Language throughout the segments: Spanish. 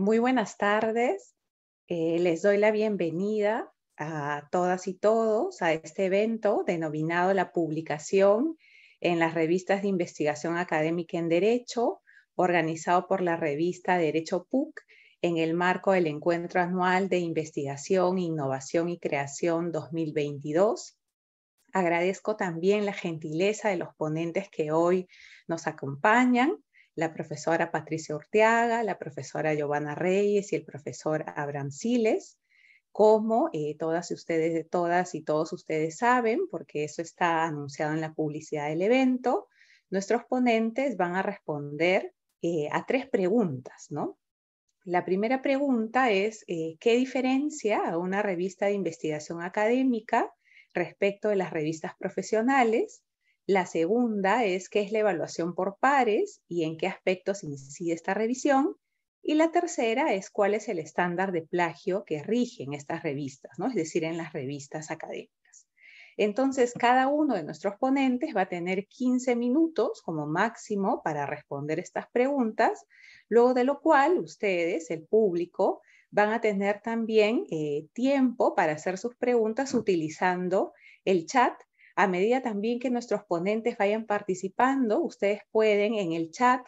Muy buenas tardes. Les doy la bienvenida a todas y todos a este evento denominado la publicación en las revistas de investigación académica en Derecho, organizado por la revista Derecho PUC en el marco del Encuentro Anual de Investigación, Innovación y Creación 2022. Agradezco también la gentileza de los ponentes que hoy nos acompañan, la profesora Patricia Urteaga, la profesora Giovanna Reyes y el profesor Abraham Siles. Como todas y todos ustedes saben, porque eso está anunciado en la publicidad del evento, nuestros ponentes van a responder a 3 preguntas, ¿no? La primera pregunta es, ¿qué diferencia a una revista de investigación académica respecto de las revistas profesionales? La segunda es, ¿qué es la evaluación por pares y en qué aspectos incide esta revisión? Y la tercera es, ¿cuál es el estándar de plagio que rige en estas revistas, ¿no? Es decir, en las revistas académicas. Entonces, cada uno de nuestros ponentes va a tener 15 minutos como máximo para responder estas preguntas, luego de lo cual ustedes, el público, van a tener también tiempo para hacer sus preguntas utilizando el chat. A medida también que nuestros ponentes vayan participando, ustedes pueden en el chat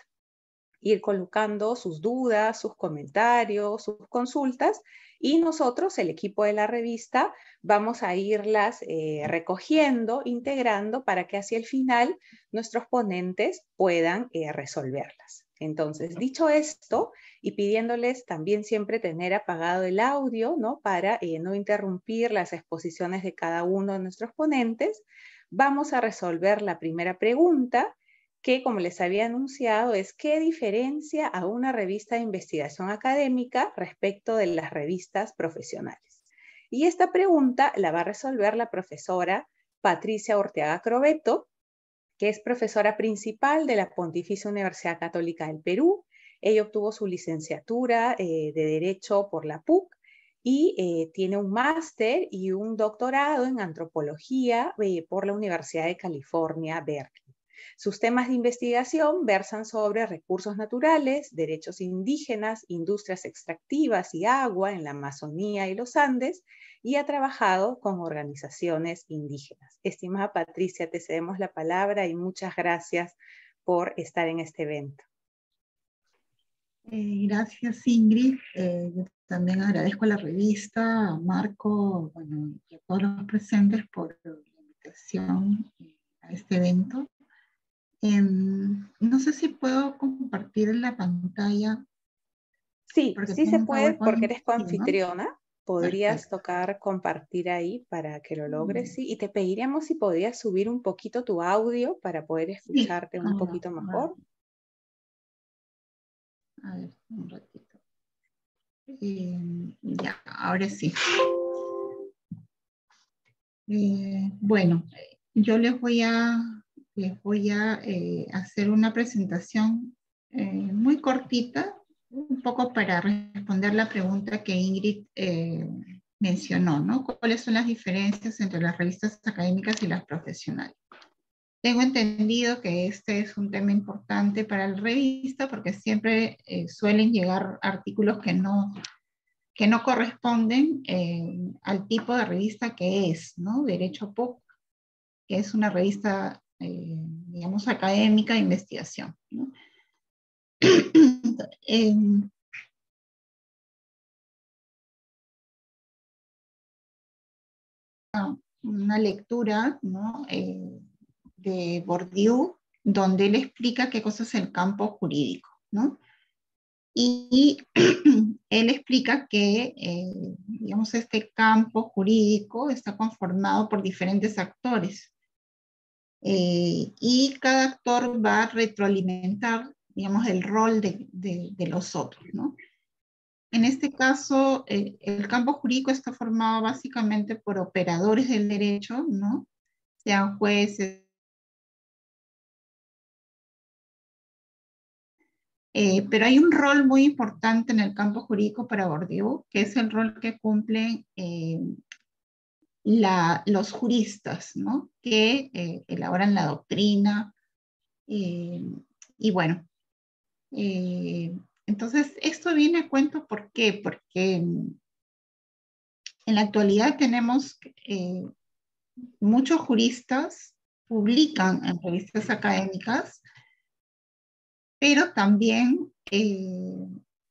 ir colocando sus dudas, sus comentarios, sus consultas, y nosotros, el equipo de la revista, vamos a irlas recogiendo, integrando, para que hacia el final nuestros ponentes puedan resolverlas. Entonces, dicho esto, y pidiéndoles también siempre tener apagado el audio, ¿no? Para no interrumpir las exposiciones de cada uno de nuestros ponentes, vamos a resolver la primera pregunta, que, como les había anunciado, es ¿qué diferencia a una revista de investigación académica respecto de las revistas profesionales? Y esta pregunta la va a resolver la profesora Patricia Urteaga Crovetto, que es profesora principal de la Pontificia Universidad Católica del Perú. Ella obtuvo su licenciatura de Derecho por la PUC y tiene un máster y un doctorado en antropología por la Universidad de California, Berkeley. Sus temas de investigación versan sobre recursos naturales, derechos indígenas, industrias extractivas y agua en la Amazonía y los Andes, y ha trabajado con organizaciones indígenas. Estimada Patricia, te cedemos la palabra y muchas gracias por estar en este evento. Gracias, Ingrid. Yo también agradezco a la revista, a Marco, bueno, y a todos los presentes por la invitación a este evento. No sé si puedo compartir la pantalla Sí, porque sí se tengo un puede porque PowerPoint, eres sí, ¿no? coanfitriona. Podrías Perfecto. tocar compartir ahí para que lo logres, Mm, sí. Y te pediríamos si podías subir un poquito tu audio para poder Sí, escucharte un poquito mejor. a ver, un ratito. Ya, ahora sí. Bueno, yo les voy a hacer una presentación muy cortita, un poco para responder la pregunta que Ingrid mencionó, ¿no? ¿Cuáles son las diferencias entre las revistas académicas y las profesionales? Tengo entendido que este es un tema importante para la revista porque siempre suelen llegar artículos que no corresponden al tipo de revista que es, ¿no? Derecho Público, que es una revista, digamos, académica de investigación, ¿no? Una lectura, ¿no? De Bourdieu, donde él explica qué cosa es el campo jurídico, ¿no? Y él explica que, digamos, este campo jurídico está conformado por diferentes actores y cada actor va a retroalimentar, digamos, el rol de los otros, ¿no? En este caso, el campo jurídico está formado básicamente por operadores del derecho, ¿no? Sean jueces, pero hay un rol muy importante en el campo jurídico para Bourdieu, que es el rol que cumplen los juristas, ¿no? Que elaboran la doctrina. eh, y bueno, entonces esto viene a cuento, ¿por qué? Porque en la actualidad tenemos muchos juristas publican en revistas académicas, pero también,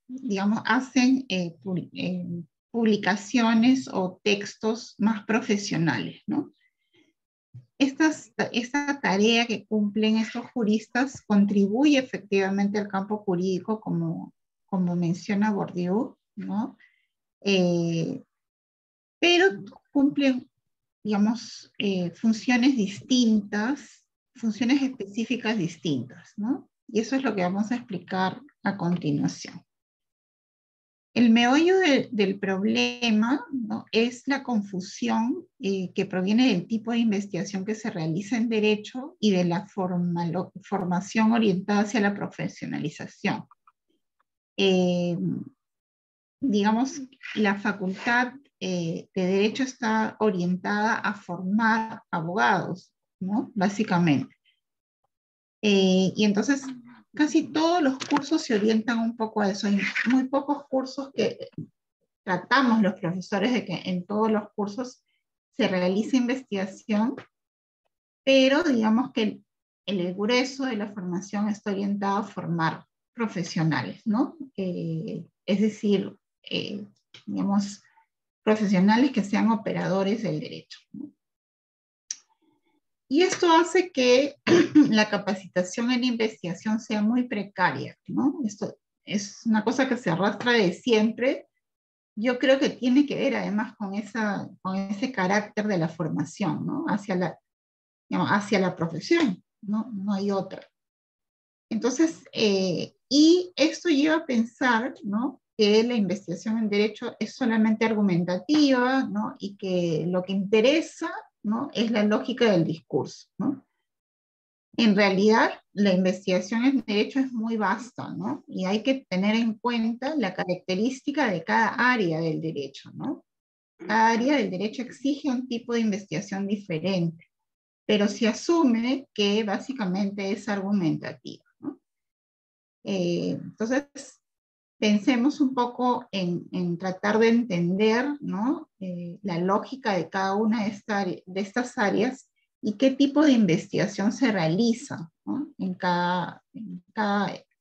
digamos, hacen publicaciones o textos más profesionales, ¿no? Esta tarea que cumplen estos juristas contribuye efectivamente al campo jurídico, como menciona Bourdieu, ¿no? Eh, pero cumplen, digamos, funciones distintas, funciones específicas distintas, ¿no? Y eso es lo que vamos a explicar a continuación. El meollo del problema, ¿no? Es la confusión que proviene del tipo de investigación que se realiza en derecho y de la formación orientada hacia la profesionalización. Eh, digamos, la facultad de derecho está orientada a formar abogados, ¿no? Básicamente. Y entonces casi todos los cursos se orientan un poco a eso. Hay muy pocos cursos que tratamos los profesores de que en todos los cursos se realice investigación, pero digamos que el grueso de la formación está orientado a formar profesionales, ¿no? Es decir, digamos, profesionales que sean operadores del derecho, ¿no? Y esto hace que la capacitación en investigación sea muy precaria, ¿no? Esto es una cosa que se arrastra de siempre. Yo creo que tiene que ver además con ese carácter de la formación, ¿no? Digamos, hacia la profesión, ¿no? No hay otra. Entonces, y esto lleva a pensar, ¿no? Que la investigación en derecho es solamente argumentativa, ¿no? Y que lo que interesa, ¿no? Es la lógica del discurso, ¿no? En realidad, la investigación en derecho es muy vasta, ¿no? Y hay que tener en cuenta la característica de cada área del derecho, ¿no? Cada área del derecho exige un tipo de investigación diferente, pero se asume que básicamente es argumentativa, ¿no? Entonces, pensemos un poco en tratar de entender, ¿no? La lógica de cada una de estas áreas y qué tipo de investigación se realiza, ¿no? En cada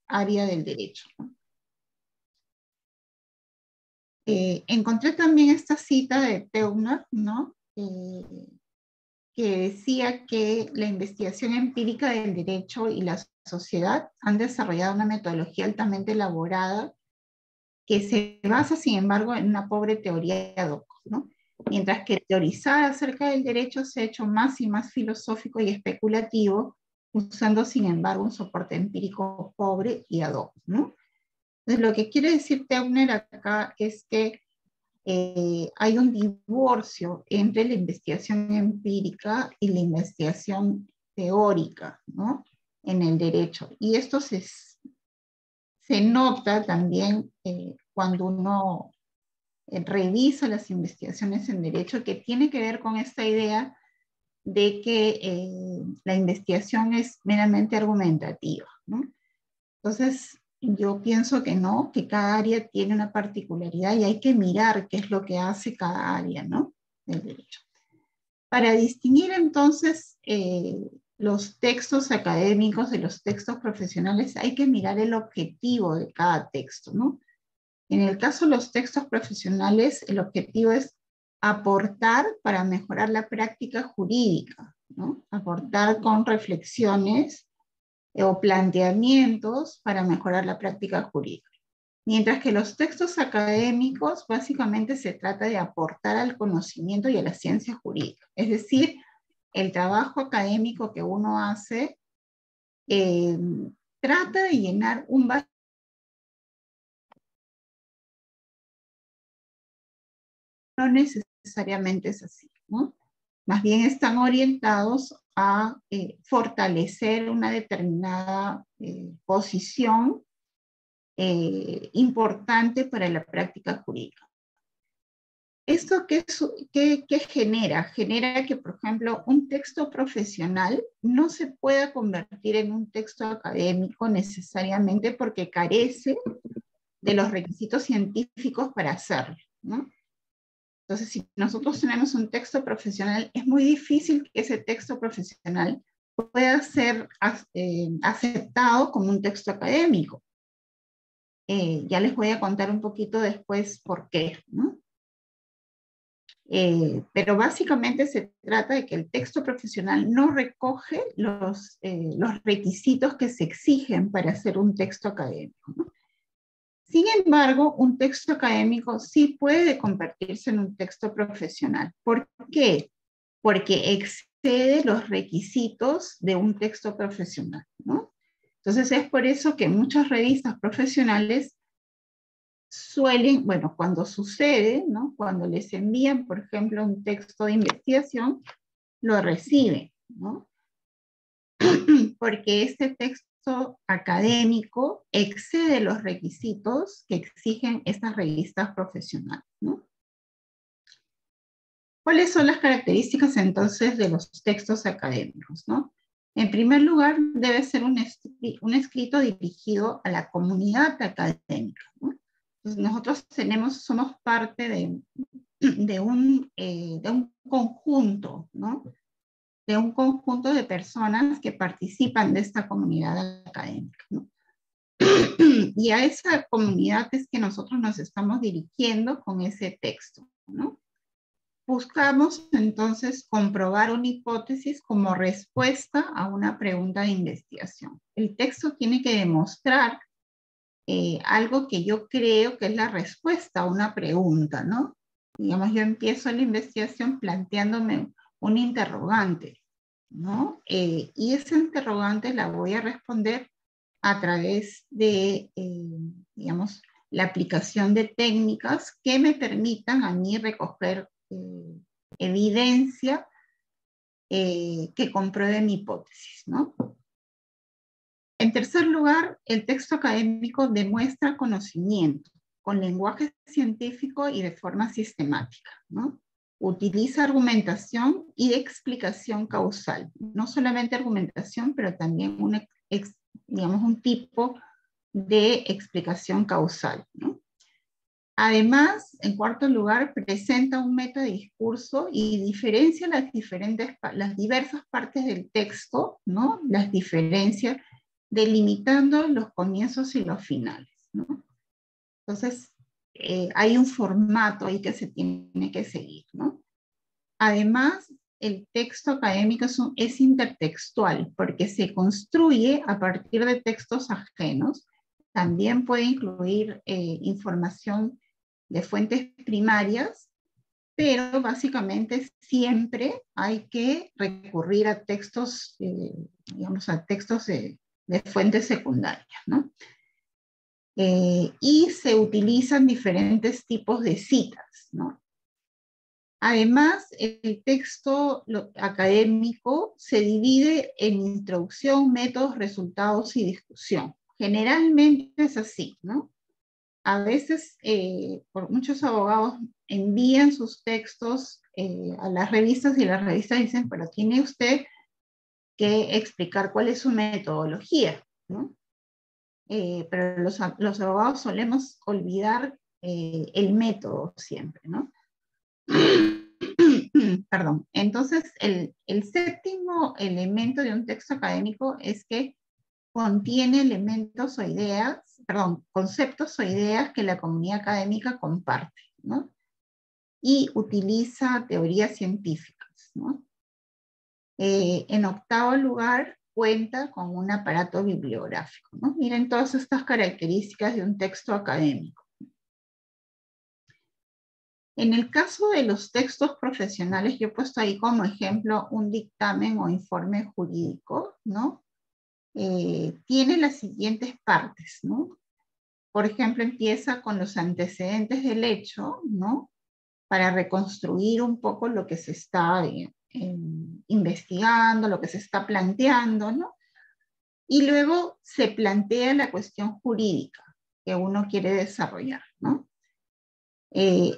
área del derecho, ¿no? encontré también esta cita de Teuner, ¿no? Que decía que la investigación empírica del derecho y la sociedad han desarrollado una metodología altamente elaborada que se basa, sin embargo, en una pobre teoría ad hoc, ¿no? Mientras que teorizar acerca del derecho se ha hecho más y más filosófico y especulativo, usando, sin embargo, un soporte empírico pobre y ad hoc, ¿no? Entonces, lo que quiere decir Teuner acá es que hay un divorcio entre la investigación empírica y la investigación teórica, ¿no? En el derecho. Y esto se nota también cuando uno revisa las investigaciones en derecho, que tiene que ver con esta idea de que la investigación es meramente argumentativa, ¿no? Entonces, yo pienso que no, que cada área tiene una particularidad y hay que mirar qué es lo que hace cada área, ¿no? Del derecho. Para distinguir entonces los textos académicos de los textos profesionales, hay que mirar el objetivo de cada texto, ¿no? En el caso de los textos profesionales, el objetivo es aportar para mejorar la práctica jurídica, ¿no? Aportar con reflexiones o planteamientos para mejorar la práctica jurídica. Mientras que los textos académicos básicamente se trata de aportar al conocimiento y a la ciencia jurídica. Es decir, el trabajo académico que uno hace trata de llenar un vacío. No necesariamente es así, ¿no? Más bien están orientados a fortalecer una determinada posición importante para la práctica jurídica. ¿Esto qué genera? Genera que, por ejemplo, un texto profesional no se pueda convertir en un texto académico necesariamente porque carece de los requisitos científicos para hacerlo, ¿no? Entonces, si nosotros tenemos un texto profesional, es muy difícil que ese texto profesional pueda ser aceptado como un texto académico. Ya les voy a contar un poquito después por qué, ¿no? Pero básicamente se trata de que el texto profesional no recoge los requisitos que se exigen para hacer un texto académico, ¿no? Sin embargo, un texto académico sí puede convertirse en un texto profesional. ¿Por qué? Porque excede los requisitos de un texto profesional, ¿no? Entonces es por eso que muchas revistas profesionales suelen, bueno, cuando sucede, ¿no? Cuando les envían, por ejemplo, un texto de investigación, lo reciben, ¿no? Porque este texto académico excede los requisitos que exigen estas revistas profesionales, ¿no? ¿Cuáles son las características entonces de los textos académicos, ¿no? En primer lugar, debe ser un escrito dirigido a la comunidad académica, ¿no? Entonces, nosotros somos parte de un conjunto, ¿no? De un conjunto de personas que participan de esta comunidad académica, ¿no? Y a esa comunidad es que nosotros nos estamos dirigiendo con ese texto, ¿no? Buscamos entonces comprobar una hipótesis como respuesta a una pregunta de investigación. El texto tiene que demostrar algo que yo creo que es la respuesta a una pregunta, ¿no? Digamos, yo empiezo la investigación planteándome un interrogante, ¿no? Y esa interrogante la voy a responder a través de, digamos, la aplicación de técnicas que me permitan a mí recoger evidencia que compruebe mi hipótesis, ¿no? En tercer lugar, el texto académico demuestra conocimiento con lenguaje científico y de forma sistemática, ¿no? Utiliza argumentación y explicación causal. No solamente argumentación, pero también digamos, un tipo de explicación causal, ¿no? Además, en cuarto lugar, presenta un metadiscurso y diferencia las diversas partes del texto, ¿no? Las diferencia delimitando los comienzos y los finales, ¿no? Entonces, hay un formato ahí que se tiene que seguir, ¿no? Además, el texto académico es intertextual porque se construye a partir de textos ajenos. También puede incluir información de fuentes primarias, pero básicamente siempre hay que recurrir a textos, digamos, a textos de fuentes secundarias, ¿no? Y se utilizan diferentes tipos de citas, ¿no? Además, el texto académico se divide en introducción, métodos, resultados y discusión. Generalmente es así, ¿no? A veces, por muchos abogados envían sus textos a las revistas y las revistas dicen, pero tiene usted que explicar cuál es su metodología, ¿no? Pero los abogados solemos olvidar el método siempre, ¿no? Perdón. Entonces, el séptimo elemento de un texto académico es que contiene elementos o ideas, perdón, conceptos o ideas que la comunidad académica comparte, ¿no? Y utiliza teorías científicas, ¿no? En octavo lugar, cuenta con un aparato bibliográfico, ¿no? Miren todas estas características de un texto académico. En el caso de los textos profesionales, yo he puesto ahí como ejemplo un dictamen o informe jurídico, ¿no? Tiene las siguientes partes, ¿no? Por ejemplo, empieza con los antecedentes del hecho, ¿no? Para reconstruir un poco lo que se está investigando, lo que se está planteando, ¿no? Y luego se plantea la cuestión jurídica que uno quiere desarrollar, ¿no?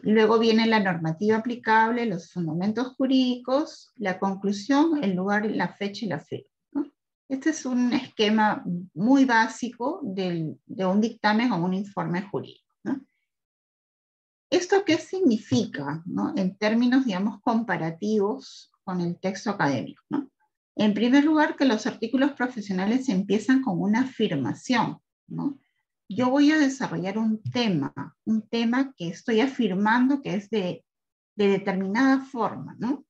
Luego viene la normativa aplicable, los fundamentos jurídicos, la conclusión, el lugar, la fecha y la firma, ¿no? Este es un esquema muy básico de un dictamen o un informe jurídico, ¿no? ¿Esto qué significa, ¿no? En términos, digamos, comparativos con el texto académico, ¿no? En primer lugar, que los artículos profesionales empiezan con una afirmación, ¿no? Yo voy a desarrollar un tema que estoy afirmando que es de determinada forma, ¿no?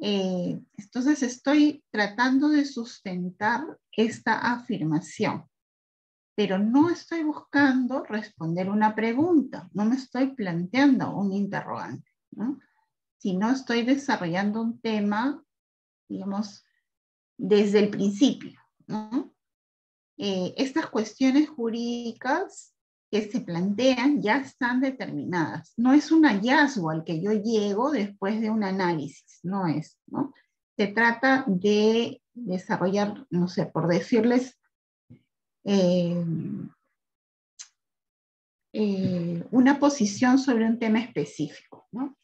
Entonces estoy tratando de sustentar esta afirmación, pero no estoy buscando responder una pregunta, no me estoy planteando un interrogante, ¿no? Sino estoy desarrollando un tema, digamos, desde el principio, ¿no? Estas cuestiones jurídicas que se plantean ya están determinadas. No es un hallazgo al que yo llego después de un análisis, no es, ¿no? Se trata de desarrollar, no sé, por decirles, una posición sobre un tema específico, ¿no?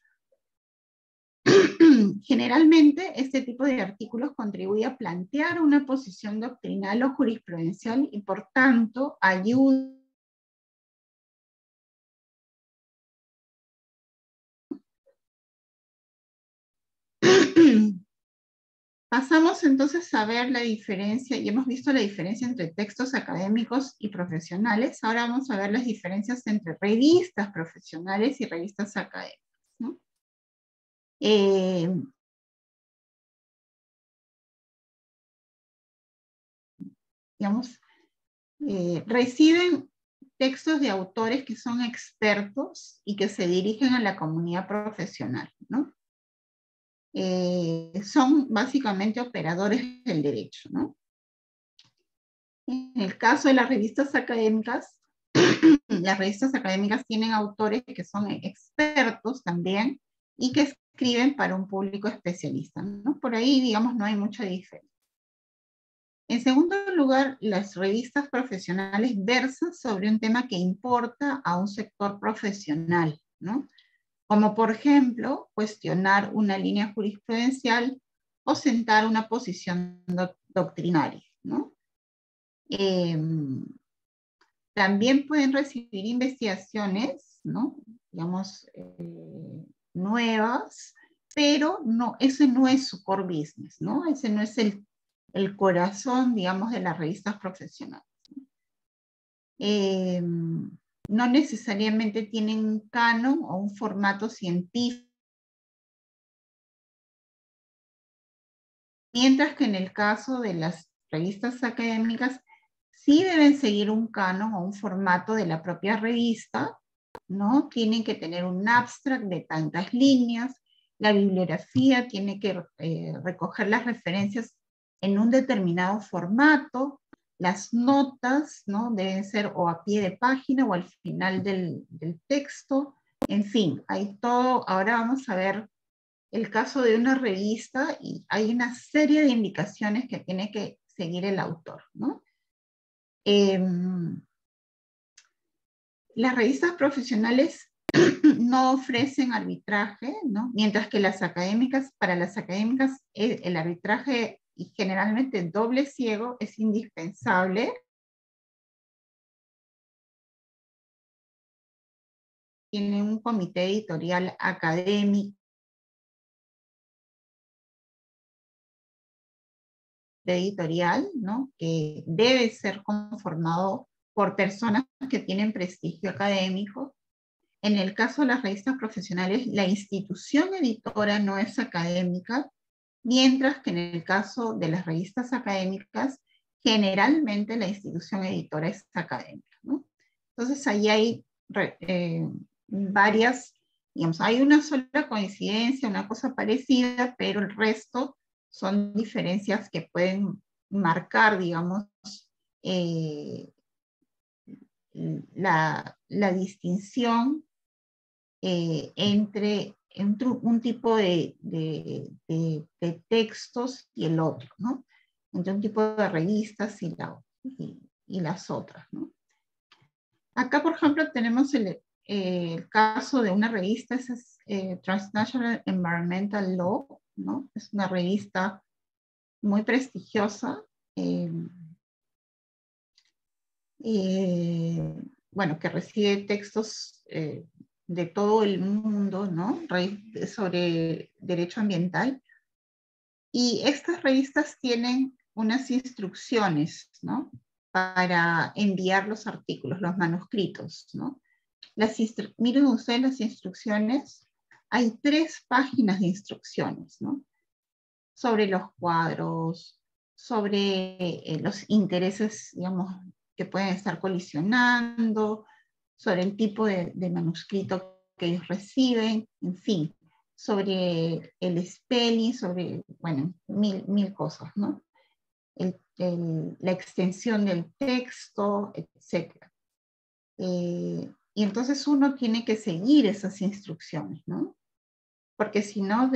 Generalmente, este tipo de artículos contribuye a plantear una posición doctrinal o jurisprudencial y, por tanto, ayuda Pasamos entonces a ver la diferencia, y hemos visto la diferencia entre textos académicos y profesionales. Ahora vamos a ver las diferencias entre revistas profesionales y revistas académicas, ¿no? Digamos, reciben textos de autores que son expertos y que se dirigen a la comunidad profesional, ¿no? Son básicamente operadores del derecho, ¿no? En el caso de las revistas académicas tienen autores que son expertos también y que escriben para un público especialista, ¿no? Por ahí, digamos, no hay mucha diferencia. En segundo lugar, las revistas profesionales versan sobre un tema que importa a un sector profesional, ¿no? Como por ejemplo, cuestionar una línea jurisprudencial o sentar una posición doctrinaria, ¿no? También pueden recibir investigaciones, ¿no? Digamos, nuevas, pero no, ese no es su core business, ¿no? Ese no es el corazón, digamos, de las revistas profesionales. no necesariamente tienen un canon o un formato científico, mientras que en el caso de las revistas académicas sí deben seguir un canon o un formato de la propia revista, ¿no? Tienen que tener un abstract de tantas líneas, la bibliografía tiene que recoger las referencias en un determinado formato, las notas, ¿no? Deben ser o a pie de página o al final del texto, en fin, hay todo. Ahora vamos a ver el caso de una revista y hay una serie de indicaciones que tiene que seguir el autor, ¿no? Las revistas profesionales no ofrecen arbitraje, ¿no? Mientras que las académicas, para las académicas el arbitraje, y generalmente doble ciego, es indispensable. Tiene un comité editorial académico editorial, ¿no? Que debe ser conformado por personas que tienen prestigio académico. En el caso de las revistas profesionales, la institución editora no es académica, mientras que en el caso de las revistas académicas, generalmente la institución editora es académica, ¿no? Entonces ahí hay varias, digamos, hay una sola coincidencia, una cosa parecida, pero el resto son diferencias que pueden marcar, digamos, la distinción entre un tipo de textos y el otro, ¿no? Entre un tipo de revistas y las otras, ¿no? Acá, por ejemplo, tenemos el caso de una revista, esa es Transnational Environmental Law, ¿no? Es una revista muy prestigiosa. Bueno, que recibe textos de todo el mundo, ¿no? Sobre derecho ambiental. Y estas revistas tienen unas instrucciones, ¿no? Para enviar los artículos, los manuscritos, ¿no? Miren ustedes las instrucciones. Hay 3 páginas de instrucciones, ¿no? Sobre los cuadros, sobre los intereses, digamos, que pueden estar colisionando, sobre el tipo de manuscrito que ellos reciben, en fin, sobre el spelling, sobre, bueno, mil cosas, ¿no? La extensión del texto, etc. Y entonces uno tiene que seguir esas instrucciones, ¿no? Porque si no,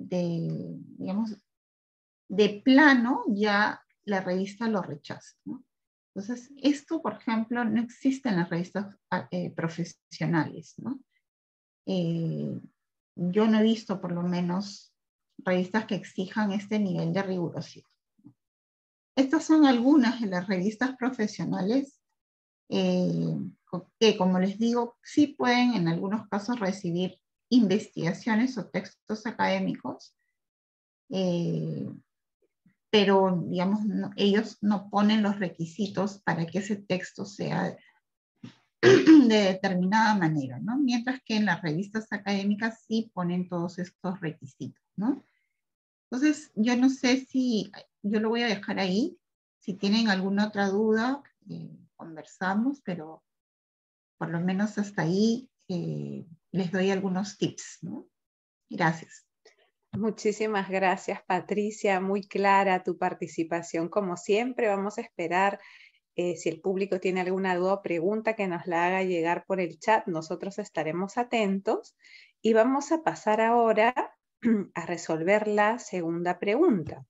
digamos, de plano ya la revista lo rechaza, ¿no? Entonces, esto, por ejemplo, no existe en las revistas profesionales, ¿no? Yo no he visto, por lo menos, revistas que exijan este nivel de rigurosidad. Estas son algunas de las revistas profesionales que, como les digo, sí pueden en algunos casos recibir investigaciones o textos académicos, pero, digamos, ellos no ponen los requisitos para que ese texto sea de determinada manera, ¿no? Mientras que en las revistas académicas sí ponen todos estos requisitos, ¿no? Entonces, yo no sé si, yo lo voy a dejar ahí. Si tienen alguna otra duda, conversamos, pero por lo menos hasta ahí les doy algunos tips, ¿no? Gracias. Muchísimas gracias, Patricia. Muy clara tu participación, como siempre. Vamos a esperar si el público tiene alguna duda o pregunta que nos la haga llegar por el chat. Nosotros estaremos atentos y vamos a pasar ahora a resolver la segunda pregunta.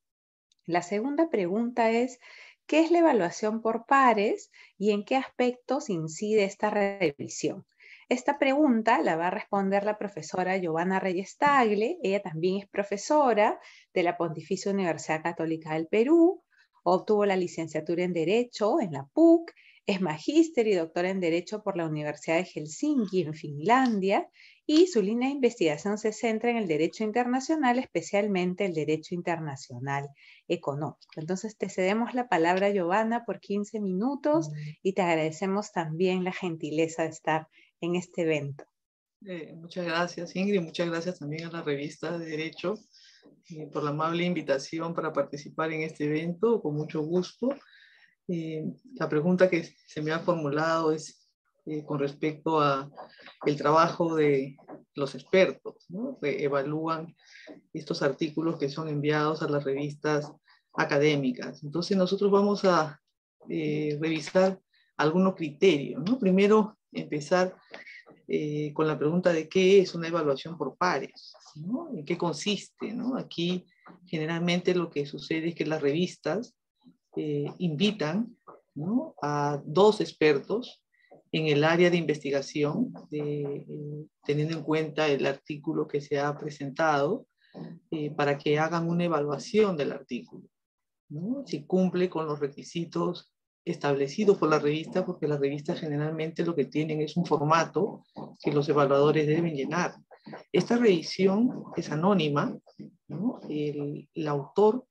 La segunda pregunta es, ¿qué es la evaluación por pares y en qué aspectos incide esta revisión? Esta pregunta la va a responder la profesora Giovanna Reyes Tagle. Ella también es profesora de la Pontificia Universidad Católica del Perú. Obtuvo la licenciatura en Derecho en la PUC, es magíster y doctor en Derecho por la Universidad de Helsinki, en Finlandia, y su línea de investigación se centra en el derecho internacional, especialmente el derecho internacional económico. Entonces, te cedemos la palabra, Giovanna, por 15 minutos y te agradecemos también la gentileza de estar en este evento. Muchas gracias, Ingrid. Muchas gracias también a la revista de Derecho por la amable invitación para participar en este evento. Con mucho gusto. La pregunta que se me ha formulado es con respecto a el trabajo de los expertos, ¿no? Que evalúan estos artículos que son enviados a las revistas académicas. Entonces nosotros vamos a revisar algunos criterios, ¿no? Primero, empezar con la pregunta de qué es una evaluación por pares, ¿no? ¿En qué consiste, ¿no? Aquí generalmente lo que sucede es que las revistas invitan, ¿no?, a dos expertos en el área de investigación, teniendo en cuenta el artículo que se ha presentado, para que hagan una evaluación del artículo, ¿no? Si cumple con los requisitos establecidos por la revista, porque las revistas generalmente lo que tienen es un formato que los evaluadores deben llenar. Esta revisión es anónima, ¿no? El autor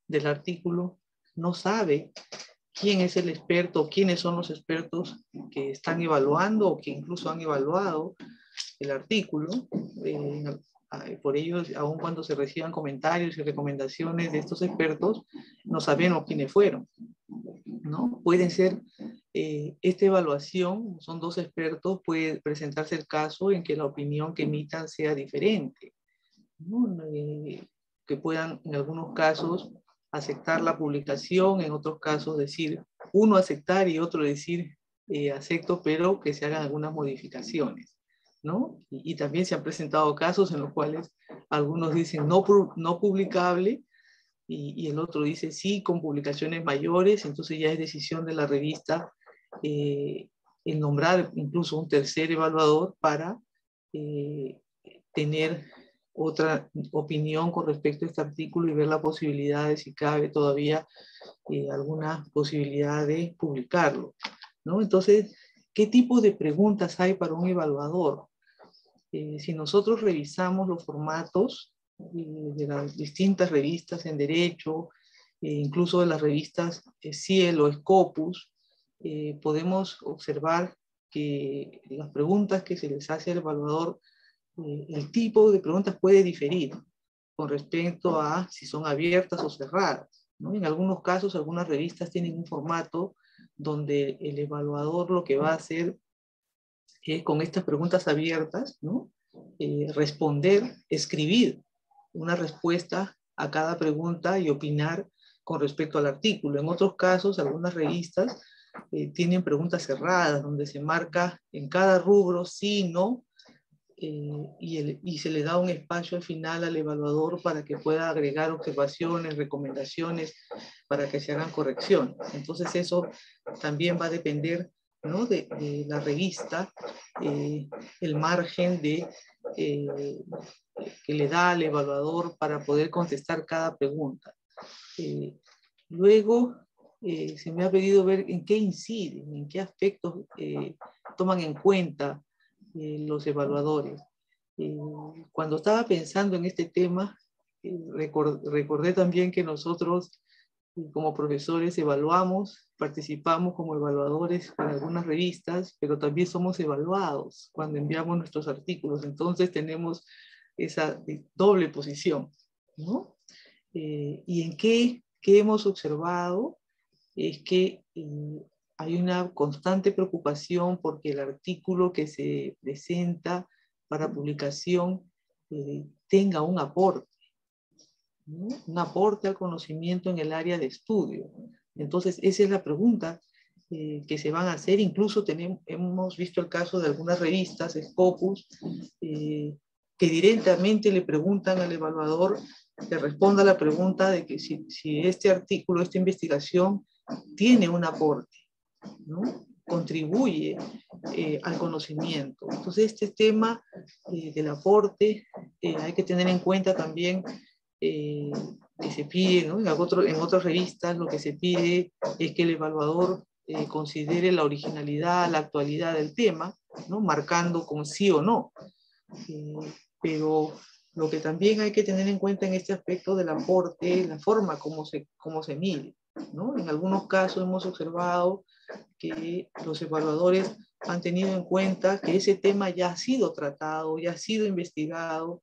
del artículo no sabe quién es el experto, quiénes son los expertos que están evaluando o que incluso han evaluado el artículo. Por ello, aun cuando se reciban comentarios y recomendaciones de estos expertos, no sabemos quiénes fueron, ¿no? Pueden ser, esta evaluación, son dos expertos, puede presentarse el caso en que la opinión que emitan sea diferente, ¿no? Que puedan en algunos casos aceptar la publicación, en otros casos decir, uno aceptar y otro decir acepto, pero que se hagan algunas modificaciones, ¿no? Y también se han presentado casos en los cuales algunos dicen no publicable y el otro dice sí con publicaciones mayores, entonces ya es decisión de la revista el nombrar incluso un tercer evaluador para tener otra opinión con respecto a este artículo y ver la posibilidad de si cabe todavía alguna posibilidad de publicarlo, ¿no? Entonces, ¿qué tipo de preguntas hay para un evaluador? Si nosotros revisamos los formatos de las distintas revistas en Derecho, incluso de las revistas Ciel o Scopus, podemos observar que las preguntas que se les hace al evaluador, el tipo de preguntas puede diferir con respecto a si son abiertas o cerradas, ¿no? En algunos casos, algunas revistas tienen un formato donde el evaluador lo que va a hacer es, con estas preguntas abiertas, ¿no?, responder, escribir una respuesta a cada pregunta y opinar con respecto al artículo. En otros casos, algunas revistas tienen preguntas cerradas, donde se marca en cada rubro sí, no, y se le da un espacio al final al evaluador para que pueda agregar observaciones, recomendaciones, para que se hagan correcciones. Entonces eso también va a depender, ¿no?, de la revista, el margen que le da al evaluador para poder contestar cada pregunta. Luego, se me ha pedido ver en qué inciden, en qué aspectos toman en cuenta los evaluadores. Cuando estaba pensando en este tema, recordé también que nosotros como profesores evaluamos, participamos como evaluadores en algunas revistas, pero también somos evaluados cuando enviamos nuestros artículos. Entonces tenemos esa doble posición, ¿no? ¿Y en qué hemos observado? Es que hay una constante preocupación porque el artículo que se presenta para publicación tenga un aporte, ¿no?, un aporte al conocimiento en el área de estudio. Entonces, esa es la pregunta que se van a hacer. Incluso hemos visto el caso de algunas revistas, Scopus, que directamente le preguntan al evaluador que responda a la pregunta de que si este artículo, esta investigación, tiene un aporte, ¿no?, contribuye al conocimiento. Entonces, este tema del aporte hay que tener en cuenta también que se pide, ¿no? En otras revistas lo que se pide es que el evaluador considere la originalidad, la actualidad del tema, ¿no? Marcando con sí o no. Pero lo que también hay que tener en cuenta en este aspecto del aporte, la forma como se mide, ¿no? En algunos casos hemos observado que los evaluadores han tenido en cuenta que ese tema ya ha sido tratado, ya ha sido investigado,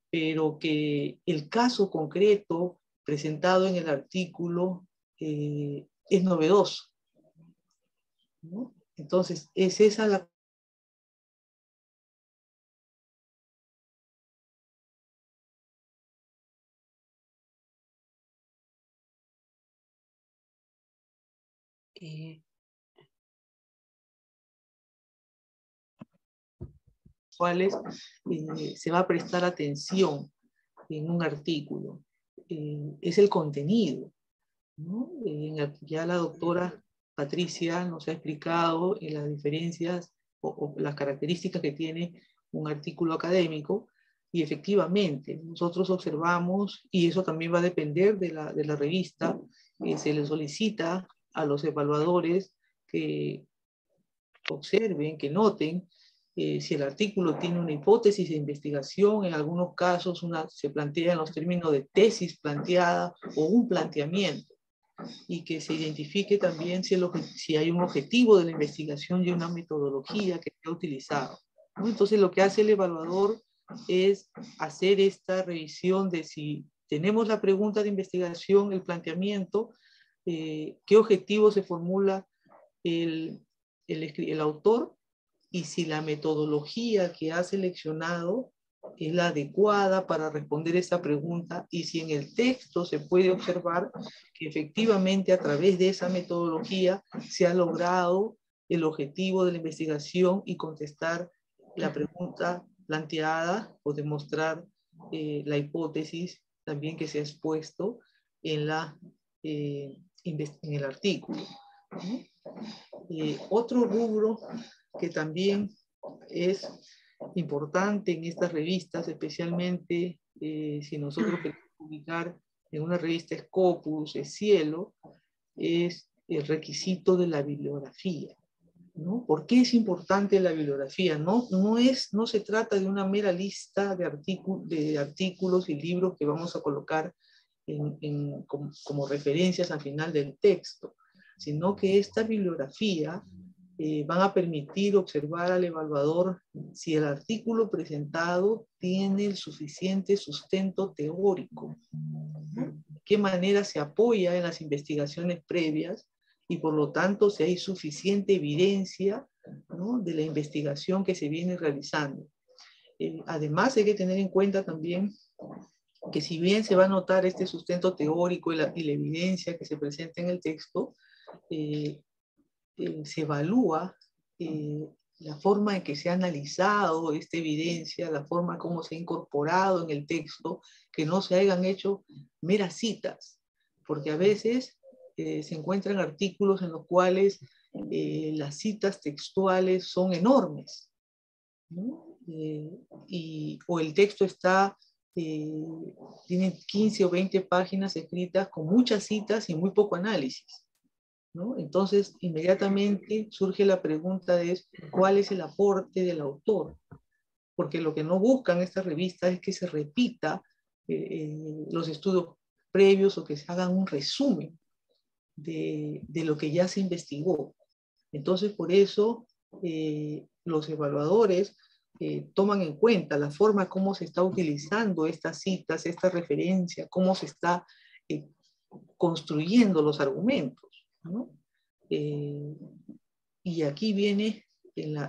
pero que el caso concreto presentado en el artículo es novedoso, ¿no? Entonces, es esa la... cuales se va a prestar atención en un artículo. Es el contenido, ¿no? Ya la doctora Patricia nos ha explicado las diferencias o las características que tiene un artículo académico, y efectivamente nosotros observamos, y eso también va a depender de la revista, se le solicita a los evaluadores que observen, que noten si el artículo tiene una hipótesis de investigación. En algunos casos se plantea en los términos de tesis planteada o un planteamiento, y que se identifique también si hay un objetivo de la investigación y una metodología que se ha utilizado, ¿no? Entonces lo que hace el evaluador es hacer esta revisión de si tenemos la pregunta de investigación, el planteamiento, qué objetivo se formula el autor, y si la metodología que ha seleccionado es la adecuada para responder esa pregunta, y si en el texto se puede observar que efectivamente a través de esa metodología se ha logrado el objetivo de la investigación y contestar la pregunta planteada o demostrar la hipótesis también que se ha expuesto en el artículo, ¿no? Otro rubro que también es importante en estas revistas, especialmente si nosotros queremos publicar en una revista Scopus, Cielo, es el requisito de la bibliografía, ¿no? ¿Por qué es importante la bibliografía? No se trata de una mera lista de artículos y libros que vamos a colocar como referencias al final del texto, sino que esta bibliografía van a permitir observar al evaluador si el artículo presentado tiene el suficiente sustento teórico, ¿no? De qué manera se apoya en las investigaciones previas, y por lo tanto si hay suficiente evidencia, ¿no?, de la investigación que se viene realizando. Además hay que tener en cuenta también que si bien se va a notar este sustento teórico y la evidencia que se presenta en el texto, se evalúa la forma en que se ha analizado esta evidencia, la forma como se ha incorporado en el texto, que no se hayan hecho meras citas, porque a veces se encuentran artículos en los cuales las citas textuales son enormes, ¿no? O el texto tiene 15 o 20 páginas escritas con muchas citas y muy poco análisis, ¿no? Entonces, inmediatamente surge la pregunta de ¿cuál es el aporte del autor? Porque lo que no buscan estas revistas es que se repita los estudios previos, o que se hagan un resumen de lo que ya se investigó. Entonces, por eso los evaluadores toman en cuenta la forma como se está utilizando estas citas, esta referencia, cómo se está construyendo los argumentos, ¿no? Y aquí viene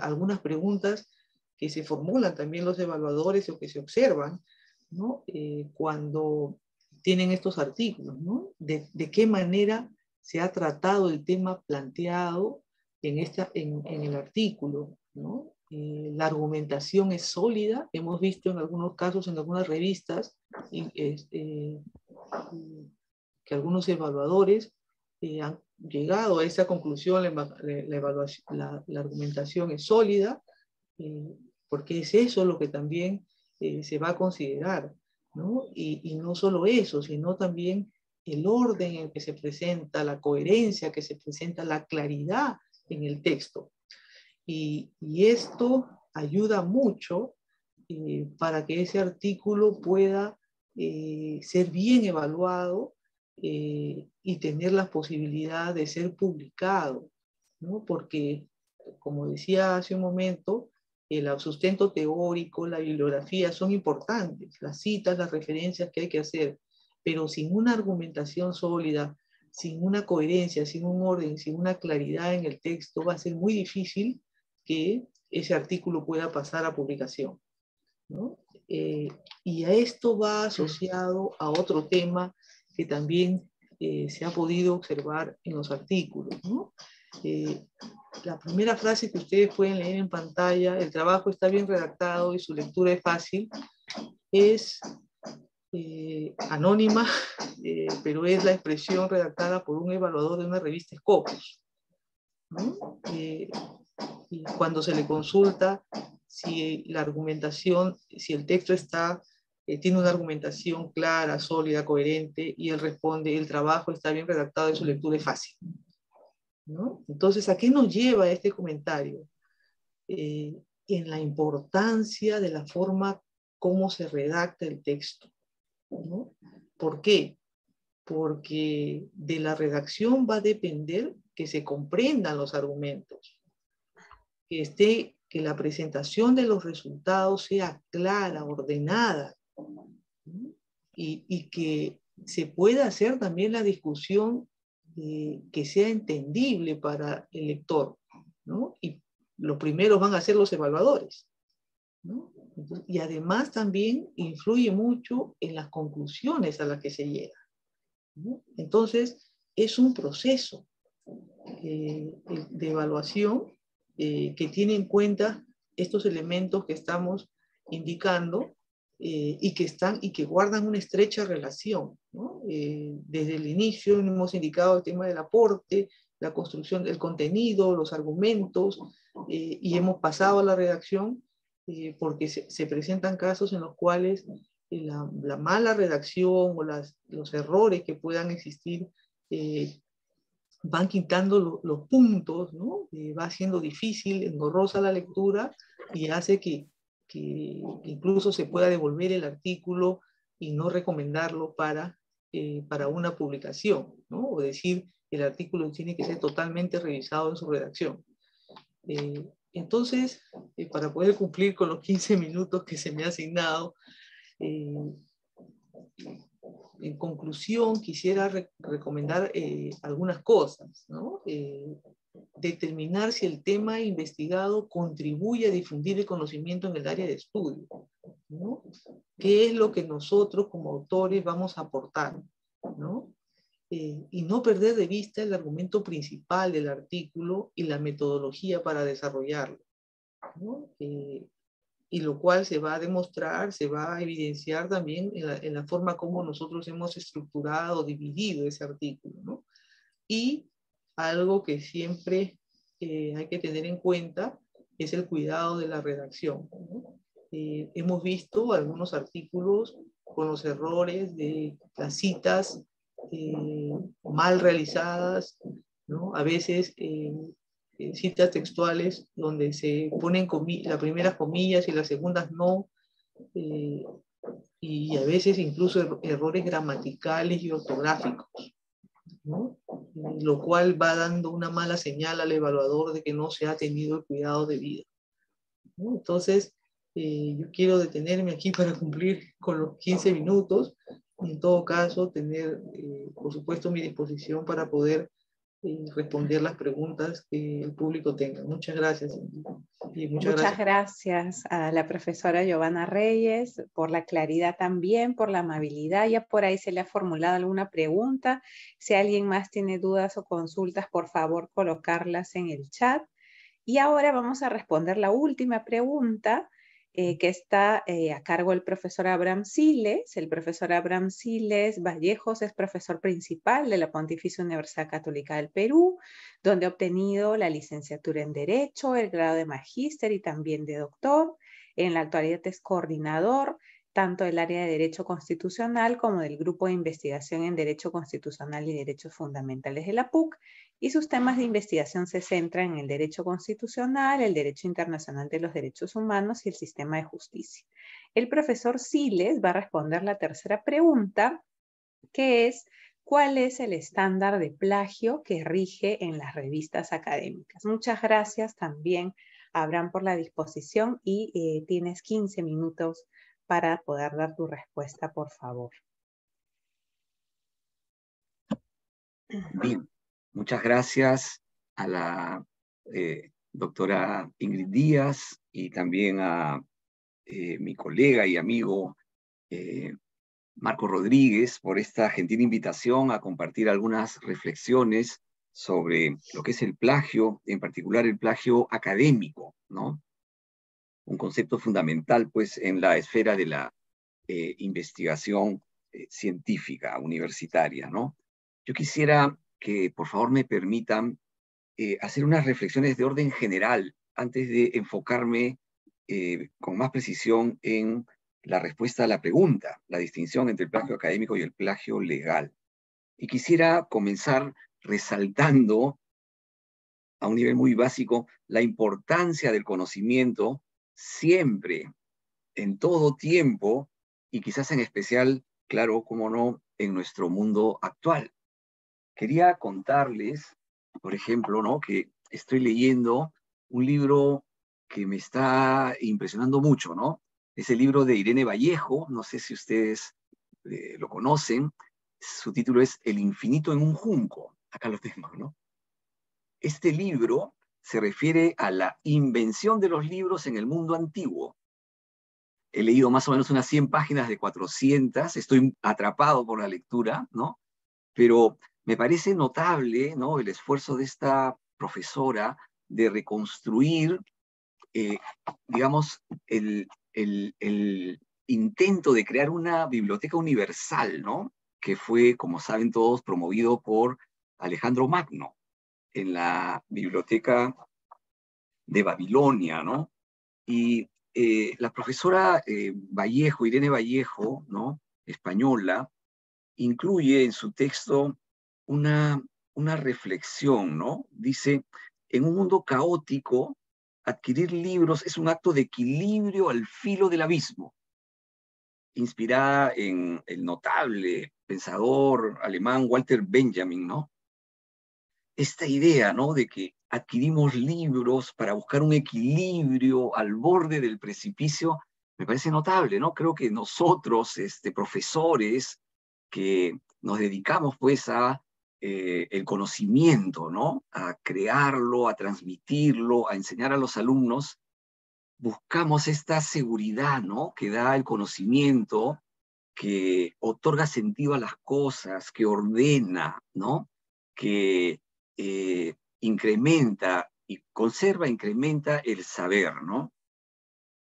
algunas preguntas que se formulan también los evaluadores o que se observan, ¿no? Cuando tienen estos artículos, ¿no? De qué manera se ha tratado el tema planteado en el artículo, ¿no? La argumentación es sólida. Hemos visto en algunos casos, en algunas revistas, que algunos evaluadores han llegado a esa conclusión. La argumentación es sólida, porque es eso lo que también se va a considerar. ¿no? Y no solo eso, sino también el orden en que se presenta, la coherencia que se presenta, la claridad en el texto. Y esto ayuda mucho para que ese artículo pueda ser bien evaluado y tener la posibilidad de ser publicado, ¿no? Porque, como decía hace un momento, el sustento teórico, la bibliografía son importantes, las citas, las referencias que hay que hacer, pero sin una argumentación sólida, sin una coherencia, sin un orden, sin una claridad en el texto, va a ser muy difícil que ese artículo pueda pasar a publicación, ¿no? Y a esto va asociado a otro tema que también se ha podido observar en los artículos, ¿no? La primera frase que ustedes pueden leer en pantalla, el trabajo está bien redactado y su lectura es fácil, es anónima, pero es la expresión redactada por un evaluador de una revista Scopus, ¿no? Y cuando se le consulta si la argumentación, si el texto está, tiene una argumentación clara, sólida, coherente, y él responde, el trabajo está bien redactado y su lectura es fácil, ¿no? Entonces, ¿a qué nos lleva este comentario? En la importancia de la forma como se redacta el texto, ¿no? ¿Por qué? Porque de la redacción va a depender que se comprendan los argumentos, que la presentación de los resultados sea clara, ordenada, ¿no? Y que se pueda hacer también la discusión que sea entendible para el lector, ¿no? Y los primeros van a ser los evaluadores, ¿no? Y además también influye mucho en las conclusiones a las que se llega, ¿no? Entonces, es un proceso de evaluación que tiene en cuenta estos elementos que estamos indicando y que guardan una estrecha relación, ¿no? Desde el inicio hemos indicado el tema del aporte, la construcción del contenido, los argumentos, y hemos pasado a la redacción porque se presentan casos en los cuales la mala redacción o los errores que puedan existir van quitando los puntos, ¿no? Va siendo difícil, engorrosa la lectura y hace que incluso se pueda devolver el artículo y no recomendarlo para una publicación, ¿no? O decir, el artículo tiene que ser totalmente revisado en su redacción. Entonces, para poder cumplir con los 15 minutos que se me ha asignado, en conclusión, quisiera recomendar algunas cosas, ¿no? Determinar si el tema investigado contribuye a difundir el conocimiento en el área de estudio, ¿no? ¿Qué es lo que nosotros como autores vamos a aportar, ¿no? Y no perder de vista el argumento principal del artículo y la metodología para desarrollarlo, ¿no? Y lo cual se va a demostrar, se va a evidenciar también en la forma como nosotros hemos estructurado, dividido ese artículo, ¿no? Y algo que siempre hay que tener en cuenta es el cuidado de la redacción, ¿no? Hemos visto algunos artículos con los errores de las citas mal realizadas, ¿no? A veces citas textuales donde se ponen las primeras comillas y las segundas no, y a veces incluso errores gramaticales y ortográficos, ¿no? Lo cual va dando una mala señal al evaluador de que no se ha tenido el cuidado debido, ¿no? Entonces, yo quiero detenerme aquí para cumplir con los 15 minutos, y en todo caso tener, por supuesto, mi disposición para poder responder las preguntas que el público tenga. Muchas gracias. Y Muchas gracias a la profesora Giovanna Reyes por la claridad también, por la amabilidad. Ya por ahí se le ha formulado alguna pregunta. Si alguien más tiene dudas o consultas, por favor, colocarlas en el chat. Y ahora vamos a responder la última pregunta que está a cargo del profesor Abraham Siles. El profesor Abraham Siles Vallejos es profesor principal de la Pontificia Universidad Católica del Perú, donde ha obtenido la licenciatura en Derecho, el grado de magíster y también de doctor. En la actualidad es coordinador tanto del área de Derecho Constitucional como del Grupo de Investigación en Derecho Constitucional y Derechos Fundamentales de la PUC, y sus temas de investigación se centran en el derecho constitucional, el derecho internacional de los derechos humanos y el sistema de justicia. El profesor Siles va a responder la tercera pregunta, que es: ¿cuál es el estándar de plagio que rige en las revistas académicas? Muchas gracias también, Abraham, por la disposición, y tienes 15 minutos para poder dar tu respuesta, por favor. Bien, muchas gracias a la doctora Ingrid Díaz y también a mi colega y amigo Marco Rodríguez por esta gentil invitación a compartir algunas reflexiones sobre lo que es el plagio, en particular el plagio académico, ¿no? Un concepto fundamental, pues, en la esfera de la investigación científica, universitaria, ¿no? Yo quisiera que, por favor, me permitan hacer unas reflexiones de orden general antes de enfocarme con más precisión en la respuesta a la pregunta, la distinción entre el plagio académico y el plagio legal. Y quisiera comenzar resaltando a un nivel muy básico la importancia del conocimiento siempre, en todo tiempo, y quizás en especial, claro, cómo no, en nuestro mundo actual. Quería contarles, por ejemplo, ¿no?, que estoy leyendo un libro que me está impresionando mucho, ¿no? Es el libro de Irene Vallejo, no sé si ustedes lo conocen. Su título es El infinito en un junco. Acá lo tengo, ¿no? Este libro se refiere a la invención de los libros en el mundo antiguo. He leído más o menos unas 100 páginas de 400, estoy atrapado por la lectura, ¿no? Pero me parece notable, ¿no?, el esfuerzo de esta profesora de reconstruir, digamos, el intento de crear una biblioteca universal, ¿no?, que fue, como saben todos, promovido por Alejandro Magno en la biblioteca de Babilonia, ¿no? Y la profesora Vallejo, Irene Vallejo, ¿no?, española, incluye en su texto una reflexión, ¿no? Dice: en un mundo caótico, adquirir libros es un acto de equilibrio al filo del abismo. Inspirada en el notable pensador alemán Walter Benjamin, ¿no? Esta idea, ¿no?, de que adquirimos libros para buscar un equilibrio al borde del precipicio, me parece notable, ¿no? Creo que nosotros, profesores, que nos dedicamos, pues, a el conocimiento, ¿no?, a crearlo, a transmitirlo, a enseñar a los alumnos, buscamos esta seguridad, ¿no?, que da el conocimiento, que otorga sentido a las cosas, que ordena, ¿no?, que incrementa y conserva, incrementa el saber, ¿no?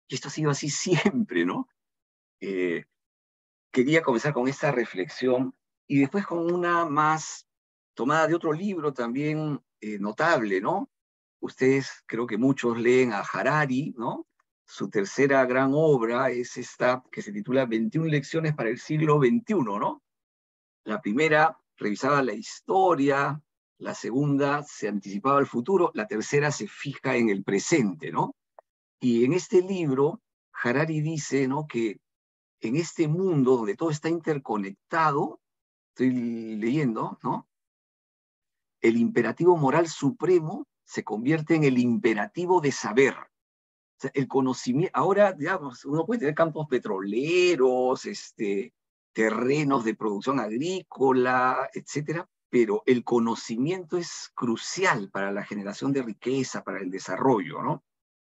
Y esto ha sido así siempre, ¿no? Quería comenzar con esta reflexión y después con una más tomada de otro libro también notable, ¿no? Ustedes, creo que muchos leen a Harari, ¿no? Su tercera gran obra es esta que se titula 21 lecciones para el siglo XXI, ¿no? La primera revisaba la historia, la segunda se anticipaba al futuro, la tercera se fija en el presente, ¿no? Y en este libro, Harari dice, ¿no?, que en este mundo donde todo está interconectado, estoy leyendo, ¿no?, el imperativo moral supremo se convierte en el imperativo de saber. O sea, el conocimiento, ahora, digamos, uno puede tener campos petroleros, terrenos de producción agrícola, etcétera, pero el conocimiento es crucial para la generación de riqueza, para el desarrollo, ¿no?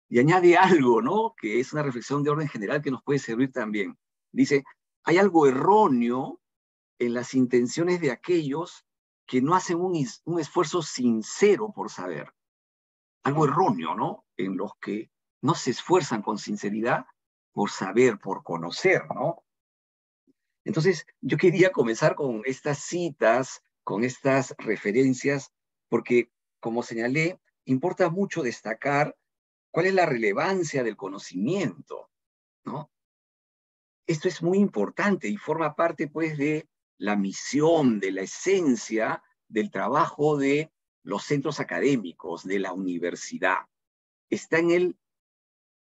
Y añade algo, ¿no?, que es una reflexión de orden general que nos puede servir también. Dice: hay algo erróneo en las intenciones de aquellos que no hacen un esfuerzo sincero por saber. Algo erróneo, ¿no?, en los que no se esfuerzan con sinceridad por saber, por conocer, ¿no? Entonces, yo quería comenzar con estas citas, con estas referencias, porque, como señalé, importa mucho destacar cuál es la relevancia del conocimiento, ¿no? esto es muy importante y forma parte, pues, de la misión, de la esencia del trabajo de los centros académicos, de la universidad. Está en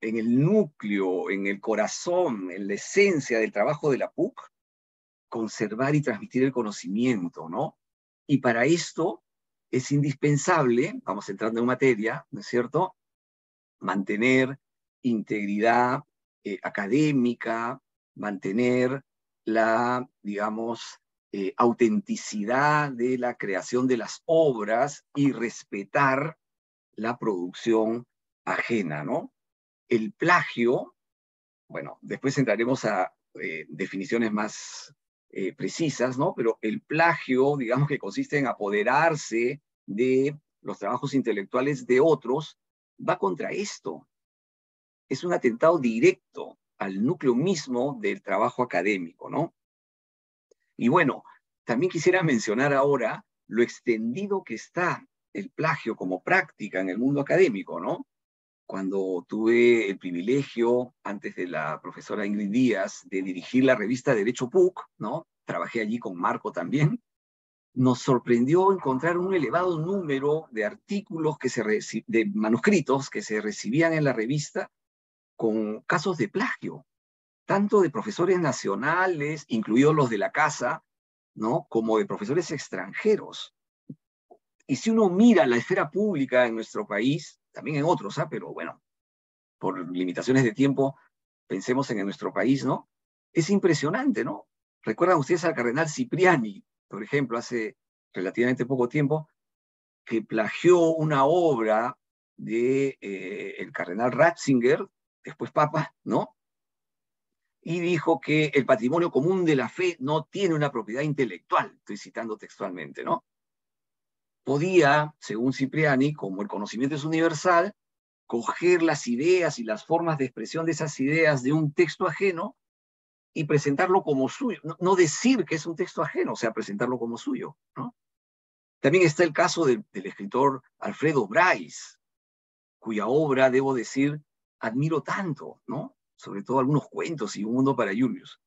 el núcleo, en el corazón, en la esencia del trabajo de la PUC, conservar y transmitir el conocimiento, ¿no? Y para esto es indispensable, vamos entrando en materia, ¿no es cierto?, mantener integridad académica, mantener la, digamos, autenticidad de la creación de las obras y respetar la producción ajena, ¿no? El plagio, bueno, después entraremos a definiciones más precisas, ¿no? Pero el plagio, digamos que consiste en apoderarse de los trabajos intelectuales de otros, va contra esto. Es un atentado directo al núcleo mismo del trabajo académico, ¿no? Y bueno, también quisiera mencionar ahora lo extendido que está el plagio como práctica en el mundo académico, ¿no? Cuando tuve el privilegio, antes de la profesora Ingrid Díaz, de dirigir la revista Derecho PUC, ¿no? Trabajé allí con Marco también. Nos sorprendió encontrar un elevado número de artículos de manuscritos que se recibían en la revista con casos de plagio, tanto de profesores nacionales, incluidos los de la casa, ¿no?, como de profesores extranjeros. Y si uno mira la esfera pública en nuestro país, también en otros, pero bueno, por limitaciones de tiempo, pensemos en nuestro país, ¿no? Es impresionante, ¿no? ¿Recuerdan ustedes al cardenal Cipriani, por ejemplo, hace relativamente poco tiempo, que plagió una obra de el cardenal Ratzinger, después papa, ¿no? Y dijo que el patrimonio común de la fe no tiene una propiedad intelectual, estoy citando textualmente, ¿no? Podía, según Cipriani, como el conocimiento es universal, coger las ideas y las formas de expresión de esas ideas de un texto ajeno y presentarlo como suyo, no decir que es un texto ajeno, o sea, presentarlo como suyo, ¿no? También está el caso del escritor Alfredo Bryce, cuya obra, debo decir, admiro tanto, ¿no? Sobre todo algunos cuentos y Un mundo para Julius.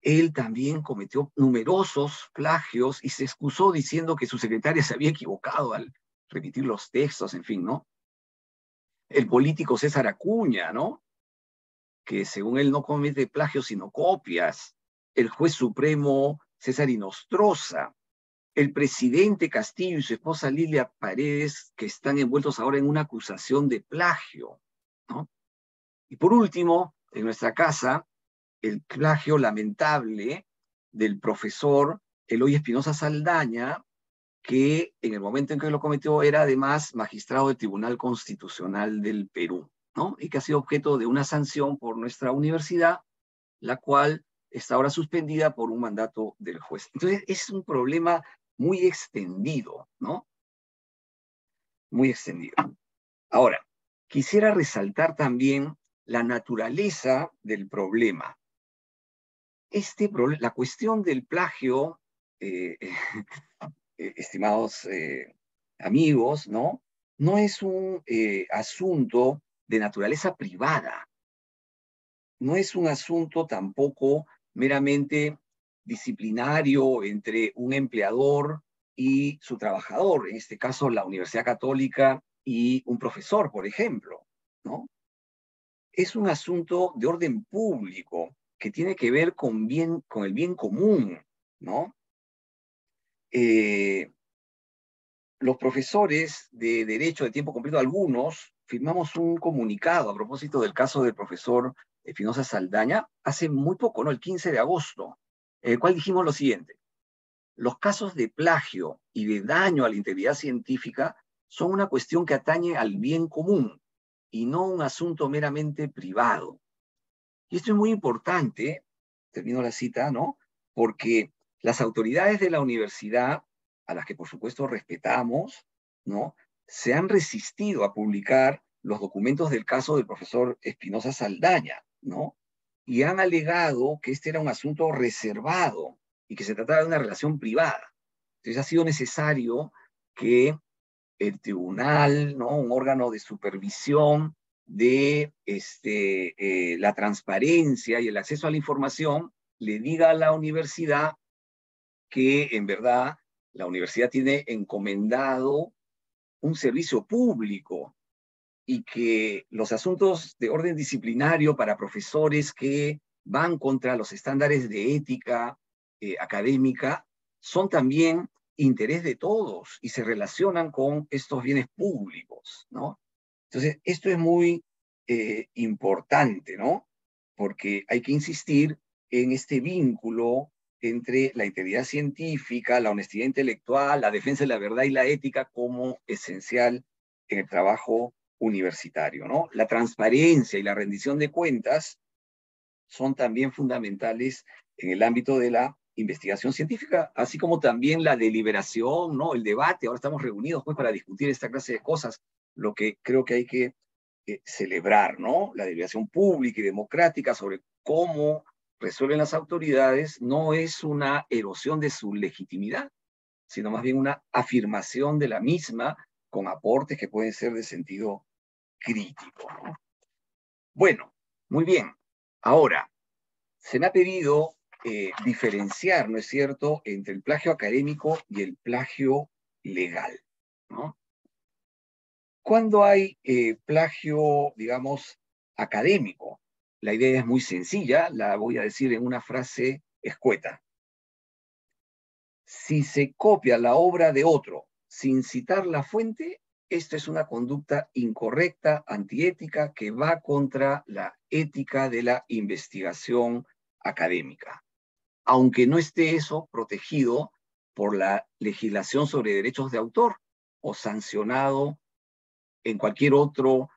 Él también cometió numerosos plagios y se excusó diciendo que su secretaria se había equivocado al repetir los textos, en fin, ¿no? El político César Acuña, ¿no?, que según él no comete plagios sino copias. El juez supremo César Inostroza, el presidente Castillo y su esposa Lilia Paredes, que están envueltos ahora en una acusación de plagio, ¿no? Y por último, en nuestra casa, el plagio lamentable del profesor Eloy Espinosa Saldaña, que en el momento en que lo cometió era además magistrado del Tribunal Constitucional del Perú, ¿no? Y que ha sido objeto de una sanción por nuestra universidad, la cual está ahora suspendida por un mandato del juez. Entonces, es un problema muy extendido, ¿no? Muy extendido. Ahora, quisiera resaltar también la naturaleza del problema. La cuestión del plagio, estimados amigos, ¿no? No es un asunto de naturaleza privada. No es un asunto tampoco meramente disciplinario entre un empleador y su trabajador, en este caso la Universidad Católica y un profesor, por ejemplo, ¿no? Es un asunto de orden público que tiene que ver con el bien común, ¿no? Los profesores de Derecho de tiempo completo, algunos, firmamos un comunicado a propósito del caso del profesor Espinosa Saldaña hace muy poco, ¿no?, el 15 de agosto, en el cual dijimos lo siguiente: los casos de plagio y de daño a la integridad científica son una cuestión que atañe al bien común y no un asunto meramente privado. Y esto es muy importante, termino la cita, ¿no?, porque las autoridades de la universidad, a las que por supuesto respetamos, ¿no?, se han resistido a publicar los documentos del caso del profesor Espinosa Saldaña, ¿no? Y han alegado que este era un asunto reservado y que se trataba de una relación privada. Entonces ha sido necesario que el tribunal, ¿no?, un órgano de supervisión, de la transparencia y el acceso a la información, le diga a la universidad que en verdad la universidad tiene encomendado un servicio público y que los asuntos de orden disciplinario para profesores que van contra los estándares de ética académica son también interés de todos y se relacionan con estos bienes públicos, ¿no? Entonces, esto es muy importante, ¿no? Porque hay que insistir en este vínculo entre la integridad científica, la honestidad intelectual, la defensa de la verdad y la ética como esencial en el trabajo universitario, ¿no? La transparencia y la rendición de cuentas son también fundamentales en el ámbito de la investigación científica, así como también la deliberación, ¿no? El debate. Ahora estamos reunidos pues para discutir esta clase de cosas, lo que creo que hay que celebrar, ¿no? La deliberación pública y democrática sobre cómo resuelven las autoridades no es una erosión de su legitimidad, sino más bien una afirmación de la misma con aportes que pueden ser de sentido crítico, ¿no? Bueno, muy bien. Ahora, se me ha pedido diferenciar, ¿no es cierto?, entre el plagio académico y el plagio legal, ¿no? Cuando hay plagio, digamos, académico, la idea es muy sencilla, la voy a decir en una frase escueta. Si se copia la obra de otro sin citar la fuente, esta es una conducta incorrecta, antiética, que va contra la ética de la investigación académica, aunque no esté eso protegido por la legislación sobre derechos de autor o sancionado en cualquier otro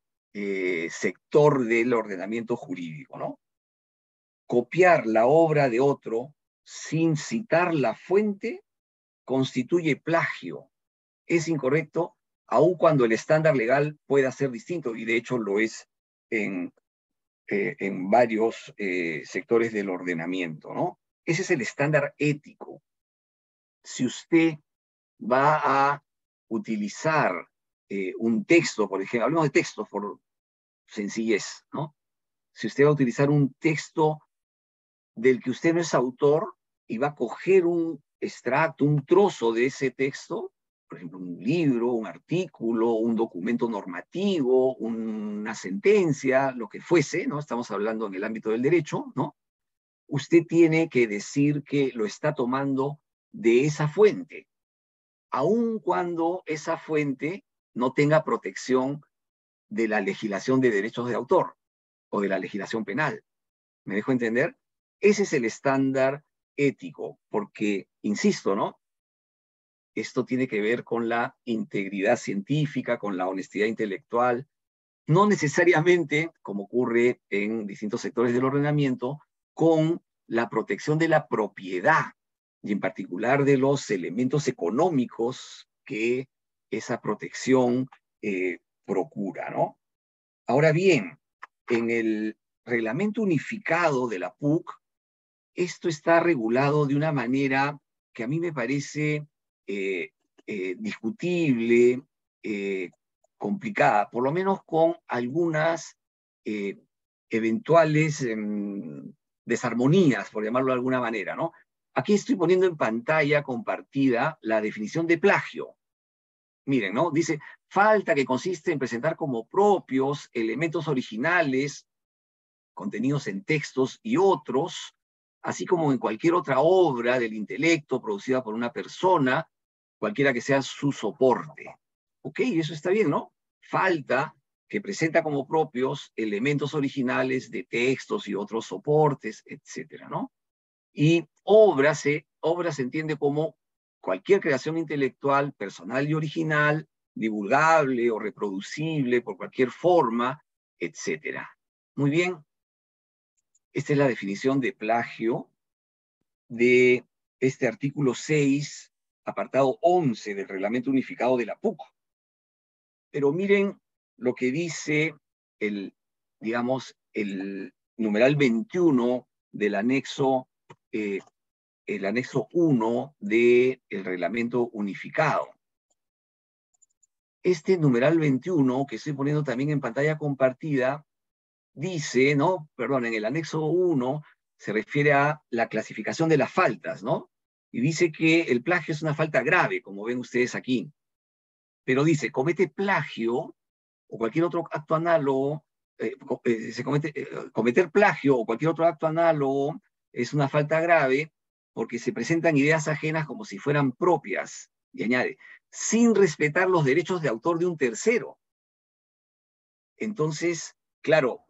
sector del ordenamiento jurídico, ¿no? Copiar la obra de otro sin citar la fuente constituye plagio. Es incorrecto, aun cuando el estándar legal pueda ser distinto, y de hecho lo es en varios sectores del ordenamiento, ¿no? Ese es el estándar ético. Si usted va a utilizar un texto, por ejemplo, hablemos de textos por sencillez, ¿no? Si usted va a utilizar un texto del que usted no es autor y va a coger un extracto, un trozo de ese texto, por ejemplo, un libro, un artículo, un documento normativo, una sentencia, lo que fuese, ¿no? Estamos hablando en el ámbito del derecho, ¿no? Usted tiene que decir que lo está tomando de esa fuente, aun cuando esa fuente no tenga protección de la legislación de derechos de autor o de la legislación penal. ¿Me dejo entender? Ese es el estándar ético, porque, insisto, ¿no? Esto tiene que ver con la integridad científica, con la honestidad intelectual, no necesariamente, como ocurre en distintos sectores del ordenamiento, con la protección de la propiedad, y en particular de los elementos económicos que esa protección procura, ¿no? Ahora bien, en el reglamento unificado de la PUC, esto está regulado de una manera que a mí me parece discutible, complicada, por lo menos con algunas eventuales desarmonías, por llamarlo de alguna manera, ¿no? Aquí estoy poniendo en pantalla compartida la definición de plagio. Miren, ¿no? Dice, falta que consiste en presentar como propios elementos originales contenidos en textos y otros, así como en cualquier otra obra del intelecto producida por una persona, cualquiera que sea su soporte. Ok, eso está bien, ¿no? Falta que presenta como propios elementos originales de textos y otros soportes, etcétera, ¿no? Y obra se entiende como cualquier creación intelectual, personal y original, divulgable o reproducible por cualquier forma, etcétera. Muy bien. Esta es la definición de plagio de este artículo 6, apartado 11 del Reglamento Unificado de la PUC. Pero miren lo que dice digamos, el numeral 21 del anexo, el anexo 1 del Reglamento Unificado. este numeral 21, que estoy poniendo también en pantalla compartida, dice, ¿no? Perdón, en el anexo 1 se refiere a la clasificación de las faltas, ¿no? Y dice que el plagio es una falta grave, como ven ustedes aquí. Pero dice, comete plagio o cualquier otro acto análogo, cometer plagio o cualquier otro acto análogo es una falta grave porque se presentan ideas ajenas como si fueran propias, y añade, sin respetar los derechos de autor de un tercero. Entonces, claro,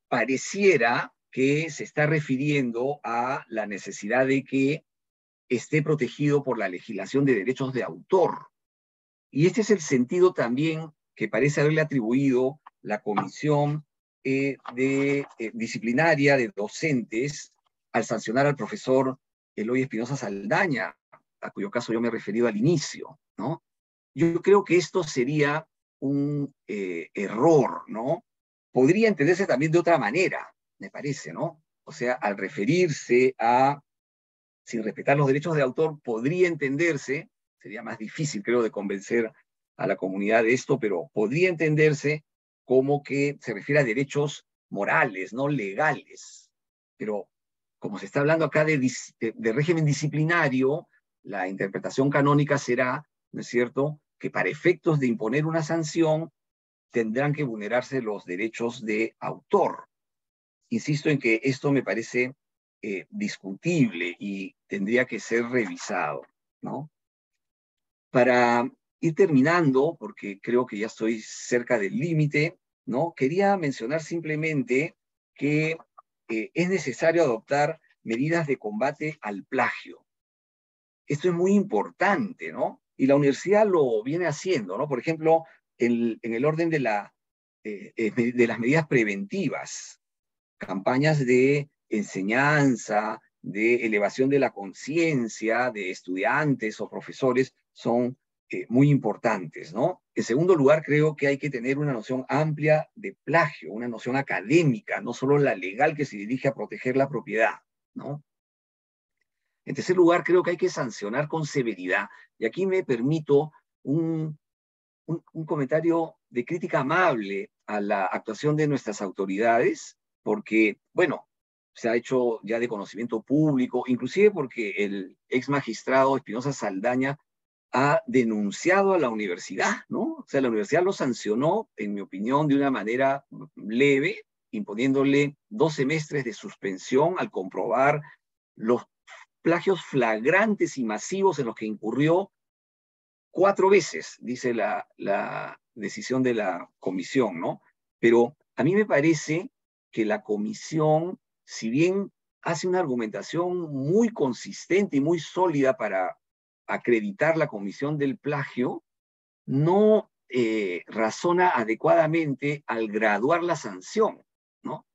pareciera que se está refiriendo a la necesidad de que esté protegido por la legislación de derechos de autor. Y este es el sentido también que parece haberle atribuido la comisión disciplinaria de docentes al sancionar al profesor Eloy Espinosa Saldaña, a cuyo caso yo me he referido al inicio, ¿no? Yo creo que esto sería un error, ¿no? Podría entenderse también de otra manera, me parece, ¿no? O sea, al referirse a, sin respetar los derechos de autor, podría entenderse, sería más difícil, creo, de convencer a la comunidad de esto, pero podría entenderse como que se refiere a derechos morales, no legales. Pero como se está hablando acá de régimen disciplinario, la interpretación canónica será, ¿no es cierto?, que para efectos de imponer una sanción tendrán que vulnerarse los derechos de autor. Insisto en que esto me parece discutible y tendría que ser revisado, ¿no? Para ir terminando, porque creo que ya estoy cerca del límite, ¿no? Quería mencionar simplemente que es necesario adoptar medidas de combate al plagio. Esto es muy importante, ¿no? Y la universidad lo viene haciendo, ¿no? Por ejemplo, en el orden de las medidas preventivas, campañas de enseñanza, de elevación de la conciencia de estudiantes o profesores son muy importantes, ¿no? En segundo lugar, creo que hay que tener una noción amplia de plagio, una noción académica, no solo la legal que se dirige a proteger la propiedad, ¿no? En tercer lugar, creo que hay que sancionar con severidad. Y aquí me permito un comentario de crítica amable a la actuación de nuestras autoridades, porque, bueno, se ha hecho ya de conocimiento público, inclusive porque el ex magistrado Espinosa Saldaña ha denunciado a la universidad, ¿no? O sea, la universidad lo sancionó, en mi opinión, de una manera leve, imponiéndole 2 semestres de suspensión al comprobar los plagios flagrantes y masivos en los que incurrió 4 veces, dice la decisión de la comisión, ¿no? Pero a mí me parece que la comisión, si bien hace una argumentación muy consistente y muy sólida para acreditar la comisión del plagio, no razona adecuadamente al graduar la sanción, ¿no?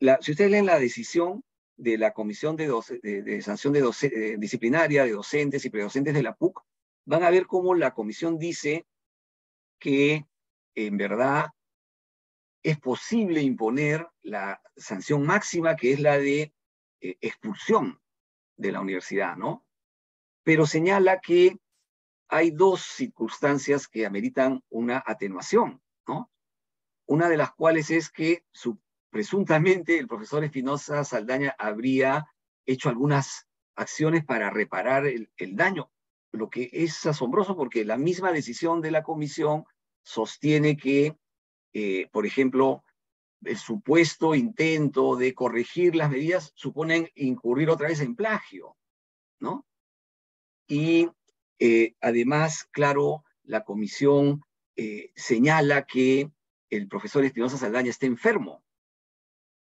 Si ustedes leen la decisión de la comisión de sanción disciplinaria de docentes y predocentes de la PUC, van a ver cómo la comisión dice que en verdad es posible imponer la sanción máxima, que es la de expulsión de la universidad, ¿no? Pero señala que hay 2 circunstancias que ameritan una atenuación, ¿no? Una de las cuales es que presuntamente el profesor Espinosa Saldaña habría hecho algunas acciones para reparar el daño, lo que es asombroso porque la misma decisión de la comisión sostiene que, por ejemplo, el supuesto intento de corregir las medidas suponen incurrir otra vez en plagio, ¿no? Y además, claro, la comisión señala que el profesor Espinosa Saldaña está enfermo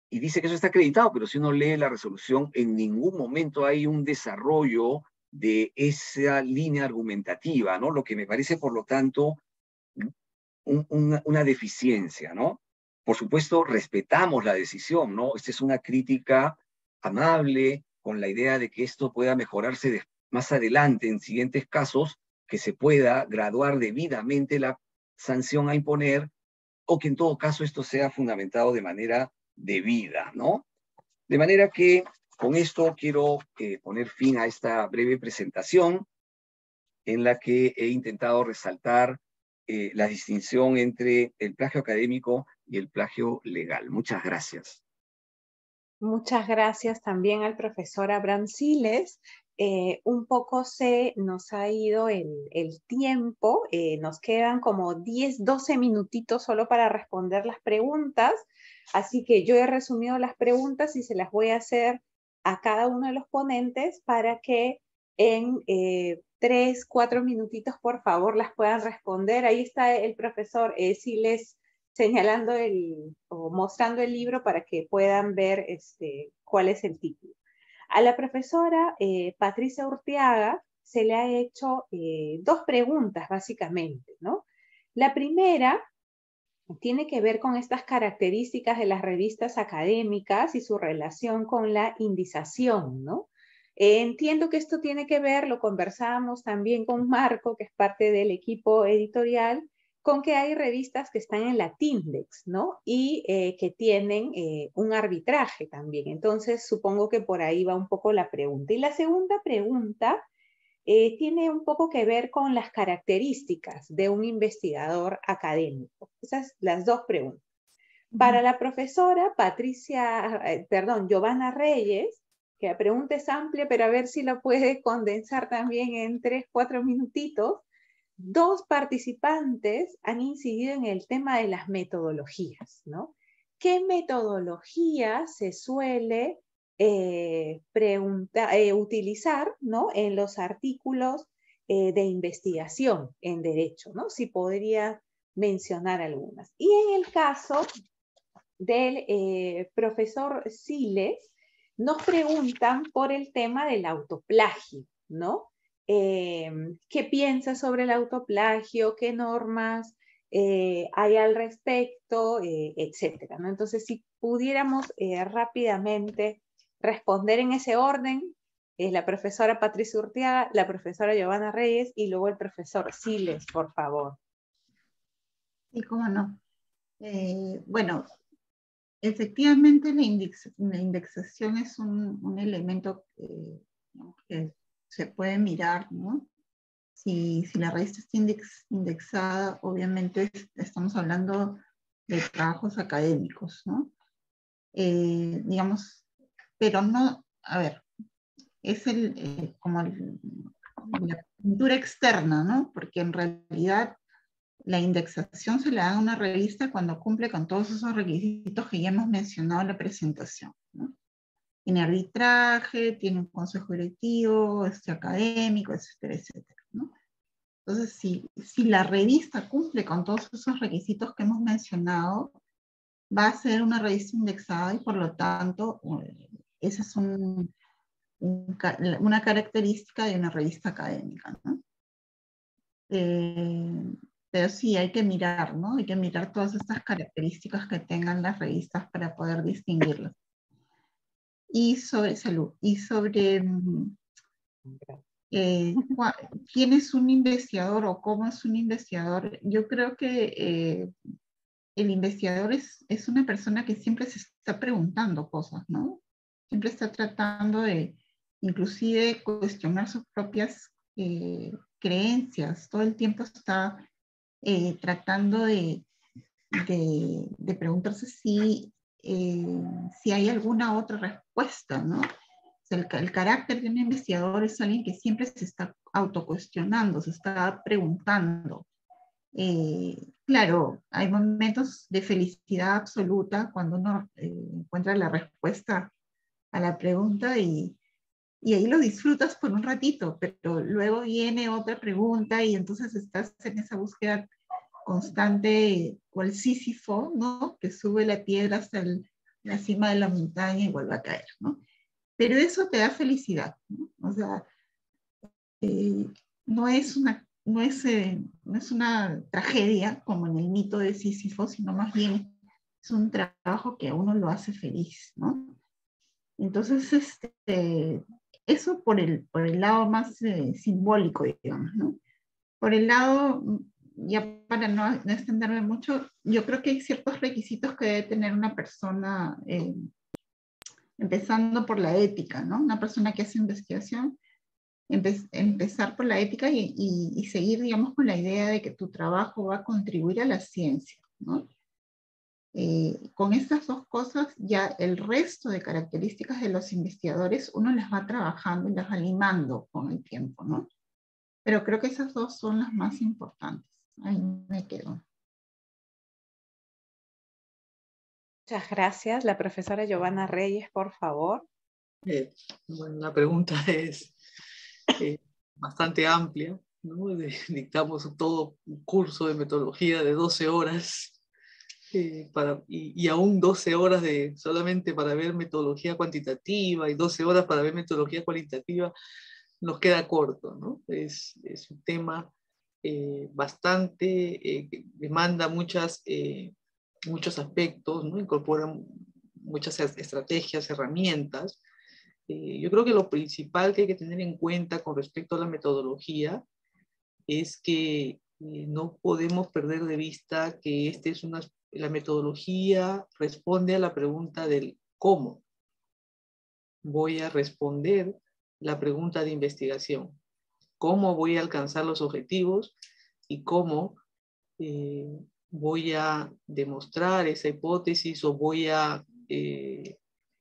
y dice que eso está acreditado, pero si uno lee la resolución, en ningún momento hay un desarrollo de esa línea argumentativa, ¿no? Lo que me parece, por lo tanto, una deficiencia, ¿no? Por supuesto, respetamos la decisión, ¿no? Esta es una crítica amable, con la idea de que esto pueda mejorarse más adelante, en siguientes casos, que se pueda graduar debidamente la sanción a imponer, o que en todo caso esto sea fundamentado de manera debida, ¿no? De manera que con esto quiero poner fin a esta breve presentación en la que he intentado resaltar la distinción entre el plagio académico y el plagio legal. Muchas gracias. Muchas gracias también al profesor Abraham Siles. Un poco nos ha ido el tiempo, nos quedan como 10, 12 minutitos solo para responder las preguntas, así que yo he resumido las preguntas y se las voy a hacer a cada uno de los ponentes para que en 3, 4 minutitos por favor las puedan responder. Ahí está el profesor Siles señalando o mostrando el libro para que puedan ver cuál es el título. A la profesora Patricia Urteaga se le ha hecho 2 preguntas básicamente, ¿no? La primera tiene que ver con estas características de las revistas académicas y su relación con la indización, ¿no? Entiendo que esto tiene que ver, lo conversábamos también con Marco, que es parte del equipo editorial, con que hay revistas que están en la Tindex, ¿no? Y que tienen un arbitraje también. Entonces, supongo que por ahí va un poco la pregunta. Y la segunda pregunta tiene un poco que ver con las características de un investigador académico. Esas las 2 preguntas. Para la profesora Giovanna Reyes, que la pregunta es amplia, pero a ver si la puede condensar también en 3, 4 minutitos. 2 participantes han incidido en el tema de las metodologías, ¿no? ¿Qué metodología se suele utilizar, ¿no? En los artículos de investigación en derecho, ¿no? Si podría mencionar algunas. Y en el caso del profesor Siles, nos preguntan por el tema del autoplagio, ¿no? ¿Qué piensa sobre el autoplagio? ¿Qué normas hay al respecto? Etcétera, ¿no? Entonces, si pudiéramos rápidamente responder en ese orden, la profesora Patricia Urteaga, la profesora Giovanna Reyes y luego el profesor Siles, por favor. Sí, cómo no. Bueno, efectivamente la indexación es un elemento que se puede mirar, ¿no? Si la revista está indexada, obviamente estamos hablando de trabajos académicos, ¿no? Digamos, pero no, a ver, es como la pintura externa, ¿no? Porque en realidad la indexación se le da a una revista cuando cumple con todos esos requisitos que ya hemos mencionado en la presentación, ¿no? Tiene arbitraje, tiene un consejo directivo, académico, etcétera, etcétera, ¿no? Entonces, si la revista cumple con todos esos requisitos que hemos mencionado, va a ser una revista indexada y por lo tanto, esa es una característica de una revista académica, ¿no? Pero sí, hay que mirar, ¿no? Hay que mirar todas estas características que tengan las revistas para poder distinguirlas. Y sobre salud, y sobre quién es un investigador o cómo es un investigador. Yo creo que el investigador es una persona que siempre se está preguntando cosas, ¿no? Siempre está tratando de, inclusive, cuestionar sus propias creencias. Todo el tiempo está tratando de preguntarse si hay alguna otra respuesta, ¿no? O sea, el carácter de un investigador es alguien que siempre se está autocuestionando, se está preguntando. Claro, hay momentos de felicidad absoluta cuando uno encuentra la respuesta a la pregunta y ahí lo disfrutas por un ratito, pero luego viene otra pregunta y entonces estás en esa búsqueda constante, cual Sísifo, ¿no? Que sube la piedra hasta la cima de la montaña y vuelve a caer, ¿no? Pero eso te da felicidad, ¿no? O sea, no es una tragedia como en el mito de Sísifo, sino más bien es un trabajo que a uno lo hace feliz, ¿no? Entonces, eso por el lado más simbólico, digamos, ¿no? Por el lado, ya para no extenderme mucho, yo creo que hay ciertos requisitos que debe tener una persona, empezando por la ética, ¿no? Una persona que hace investigación empezar por la ética y seguir, digamos, con la idea de que tu trabajo va a contribuir a la ciencia, ¿no? Con estas dos cosas, ya el resto de características de los investigadores, uno las va trabajando y las va limando con el tiempo, ¿no? Pero creo que esas dos son las más importantes. Ahí me quedo. Muchas gracias. La profesora Giovanna Reyes, por favor. Bueno, la pregunta es bastante amplia, ¿no? Dictamos todo un curso de metodología de 12 horas, y aún 12 horas solamente para ver metodología cuantitativa y 12 horas para ver metodología cualitativa, nos queda corto, ¿no? Es un tema bastante, que demanda muchos aspectos, ¿no? Incorpora muchas estrategias, herramientas. Yo creo que lo principal que hay que tener en cuenta con respecto a la metodología es que no podemos perder de vista que la metodología responde a la pregunta del cómo voy a responder la pregunta de investigación, cómo voy a alcanzar los objetivos y cómo voy a demostrar esa hipótesis o voy a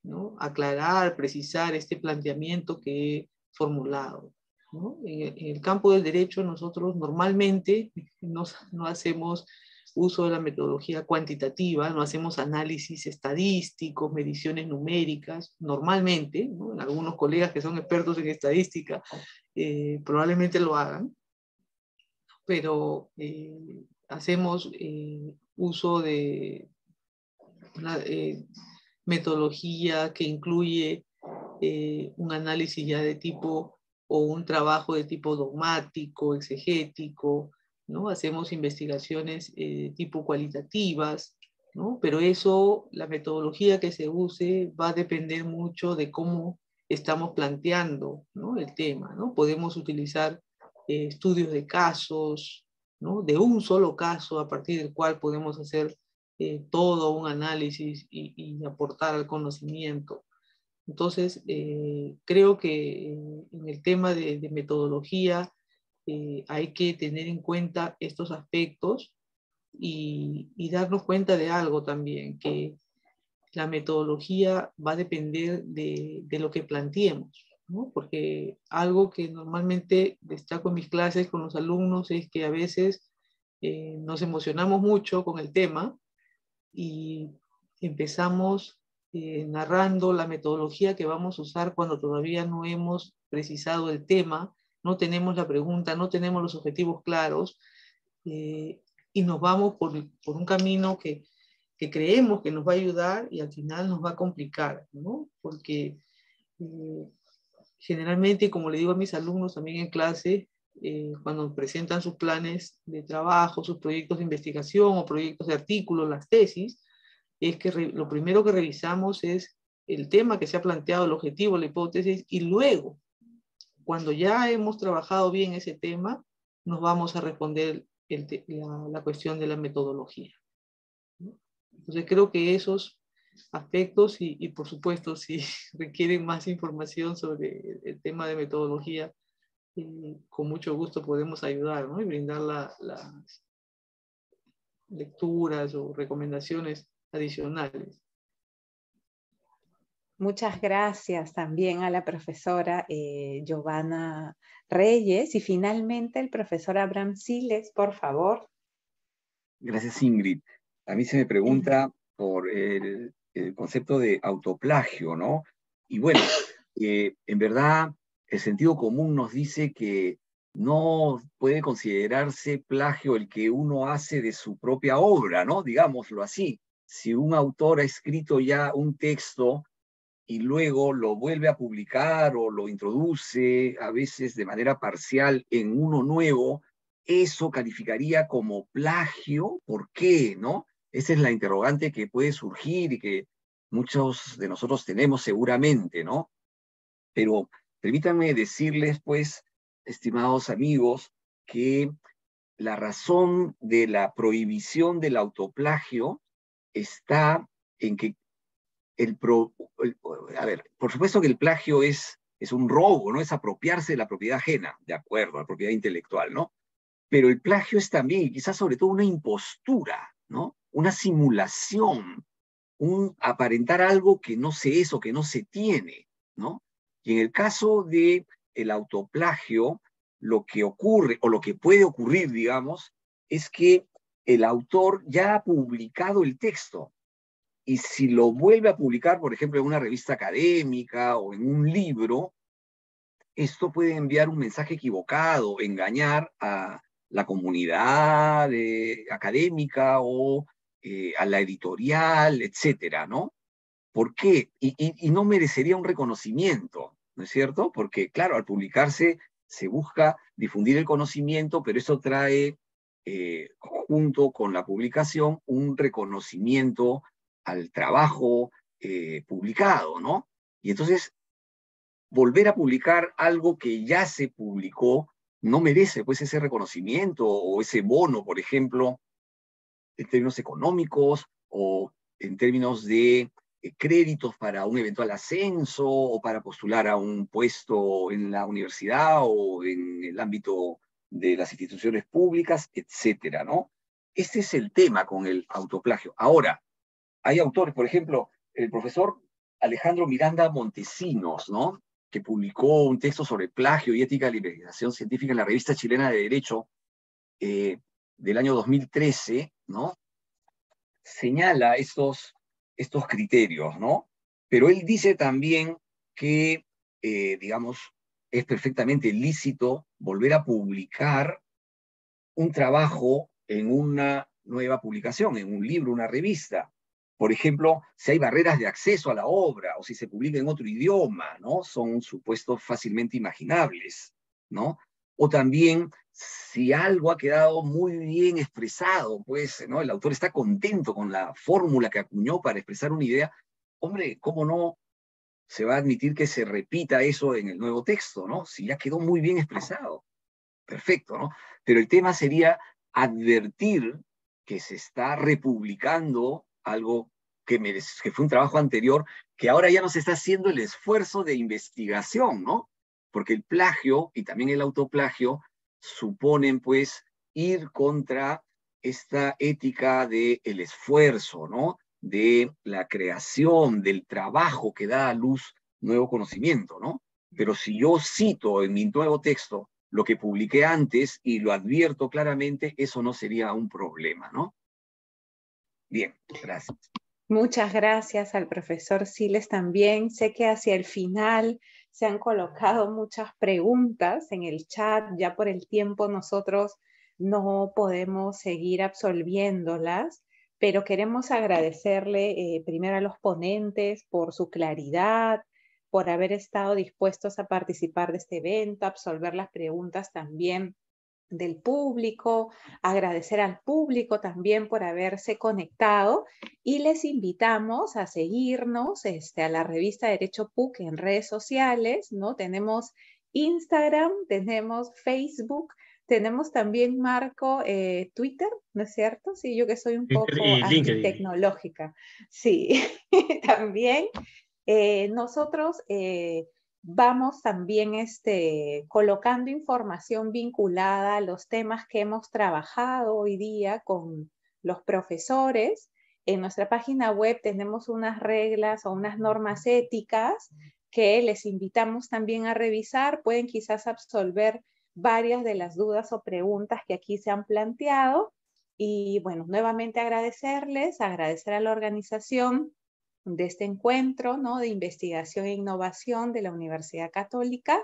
¿no? aclarar, precisar este planteamiento que he formulado, ¿no? En el campo del derecho nosotros normalmente no hacemos uso de la metodología cuantitativa, no hacemos análisis estadísticos, mediciones numéricas, normalmente, ¿no? Algunos colegas que son expertos en estadística probablemente lo hagan, pero hacemos uso de una metodología que incluye un análisis ya de tipo o un trabajo de tipo dogmático, exegético, ¿no? Hacemos investigaciones tipo cualitativas, ¿no? Pero eso, la metodología que se use va a depender mucho de cómo estamos planteando, ¿no? el tema, ¿no? Podemos utilizar estudios de casos, ¿no? De un solo caso a partir del cual podemos hacer todo un análisis y aportar al conocimiento. Entonces, creo que en el tema de metodología hay que tener en cuenta estos aspectos y darnos cuenta de algo también, que la metodología va a depender de lo que planteemos, ¿no? Porque algo que normalmente destaco en mis clases con los alumnos es que a veces nos emocionamos mucho con el tema y empezamos narrando la metodología que vamos a usar cuando todavía no hemos precisado el tema, no tenemos la pregunta, no tenemos los objetivos claros, y nos vamos por un camino que creemos que nos va a ayudar y al final nos va a complicar, ¿no? Porque generalmente, como le digo a mis alumnos también en clase, cuando presentan sus planes de trabajo, sus proyectos de investigación o proyectos de artículos, las tesis, es que lo primero que revisamos es el tema que se ha planteado, el objetivo, la hipótesis, y luego, cuando ya hemos trabajado bien ese tema, nos vamos a responder la cuestión de la metodología, ¿no? Entonces creo que esos aspectos y por supuesto si requieren más información sobre el tema de metodología, con mucho gusto podemos ayudar, ¿no? Y brindar las lecturas o recomendaciones adicionales. Muchas gracias también a la profesora Giovanna Reyes y finalmente el profesor Abraham Siles, por favor. Gracias, Ingrid. A mí se me pregunta por el concepto de autoplagio, ¿no? Y bueno, en verdad el sentido común nos dice que no puede considerarse plagio el que uno hace de su propia obra, ¿no? Digámoslo así. Si un autor ha escrito ya un texto y luego lo vuelve a publicar o lo introduce a veces de manera parcial en uno nuevo, ¿eso calificaría como plagio? ¿Por qué? ¿No? Esa es la interrogante que puede surgir y que muchos de nosotros tenemos seguramente, ¿no? Pero permítanme decirles, pues, estimados amigos, que la razón de la prohibición del autoplagio está en que a ver, por supuesto que el plagio es es un robo, ¿no? Es apropiarse de la propiedad ajena, de acuerdo, la propiedad intelectual, ¿no? Pero el plagio es también, y quizás sobre todo, una impostura, ¿no? Una simulación, un aparentar algo que no se es o que no se tiene, ¿no? Y en el caso de el autoplagio, lo que ocurre, o lo que puede ocurrir, digamos, es que el autor ya ha publicado el texto, y si lo vuelve a publicar, por ejemplo, en una revista académica o en un libro, esto puede enviar un mensaje equivocado, engañar a la comunidad académica o a la editorial, etcétera, ¿no? ¿Por qué? Y no merecería un reconocimiento, ¿no es cierto? Porque, claro, al publicarse se busca difundir el conocimiento, pero eso trae, junto con la publicación, un reconocimiento al trabajo publicado, ¿no? Y entonces, volver a publicar algo que ya se publicó no merece, pues, ese reconocimiento o ese bono, por ejemplo, en términos económicos o en términos de créditos para un eventual ascenso o para postular a un puesto en la universidad o en el ámbito de las instituciones públicas, etcétera, ¿no? Este es el tema con el autoplagio. Ahora, hay autores, por ejemplo, el profesor Alejandro Miranda Montesinos, ¿no? Que publicó un texto sobre plagio y ética de la investigación científica en la Revista Chilena de Derecho del año 2013, ¿no? Señala estos criterios, ¿no? Pero él dice también que, digamos, es perfectamente lícito volver a publicar un trabajo en una nueva publicación, en un libro, una revista. Por ejemplo, si hay barreras de acceso a la obra o si se publica en otro idioma, ¿no? Son supuestos fácilmente imaginables, ¿no? O también si algo ha quedado muy bien expresado, pues, ¿no? El autor está contento con la fórmula que acuñó para expresar una idea. Hombre, ¿cómo no se va a admitir que se repita eso en el nuevo texto, ¿no? Si ya quedó muy bien expresado. Perfecto, ¿no? Pero el tema sería advertir que se está republicando algo que fue un trabajo anterior, que ahora ya no se está haciendo el esfuerzo de investigación, ¿no? Porque el plagio y también el autoplagio suponen, pues, ir contra esta ética del esfuerzo, ¿no? De la creación, del trabajo que da a luz nuevo conocimiento, ¿no? Pero si yo cito en mi nuevo texto lo que publiqué antes y lo advierto claramente, eso no sería un problema, ¿no? Bien, gracias. Muchas gracias al profesor Siles también. Sé que hacia el final se han colocado muchas preguntas en el chat. Ya por el tiempo nosotros no podemos seguir absolviéndolas, pero queremos agradecerle primero a los ponentes por su claridad, por haber estado dispuestos a participar de este evento, a absolver las preguntas también del público, agradecer al público también por haberse conectado y les invitamos a seguirnos a la revista Derecho PUC en redes sociales, ¿no? Tenemos Instagram, tenemos Facebook, tenemos también, Marco, Twitter, ¿no es cierto? Sí, yo que soy un Twitter poco y LinkedIn. antitecnológica. Sí, también nosotros vamos también colocando información vinculada a los temas que hemos trabajado hoy día con los profesores. En nuestra página web tenemos unas reglas o unas normas éticas que les invitamos también a revisar. Pueden quizás absolver varias de las dudas o preguntas que aquí se han planteado. Y bueno, nuevamente agradecer a la organización de este encuentro, ¿no? De investigación e innovación de la Universidad Católica,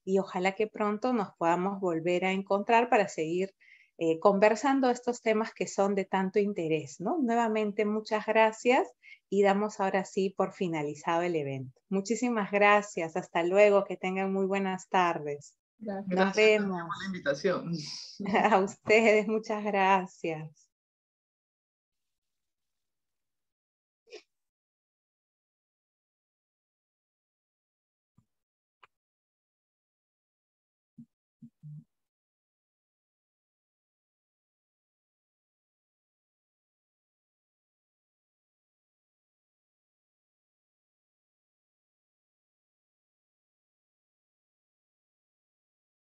y ojalá que pronto nos podamos volver a encontrar para seguir conversando estos temas que son de tanto interés, ¿no? Nuevamente, muchas gracias y damos ahora sí por finalizado el evento. Muchísimas gracias. Hasta luego. Que tengan muy buenas tardes. Gracias. Nos vemos. Por la invitación. A ustedes, muchas gracias.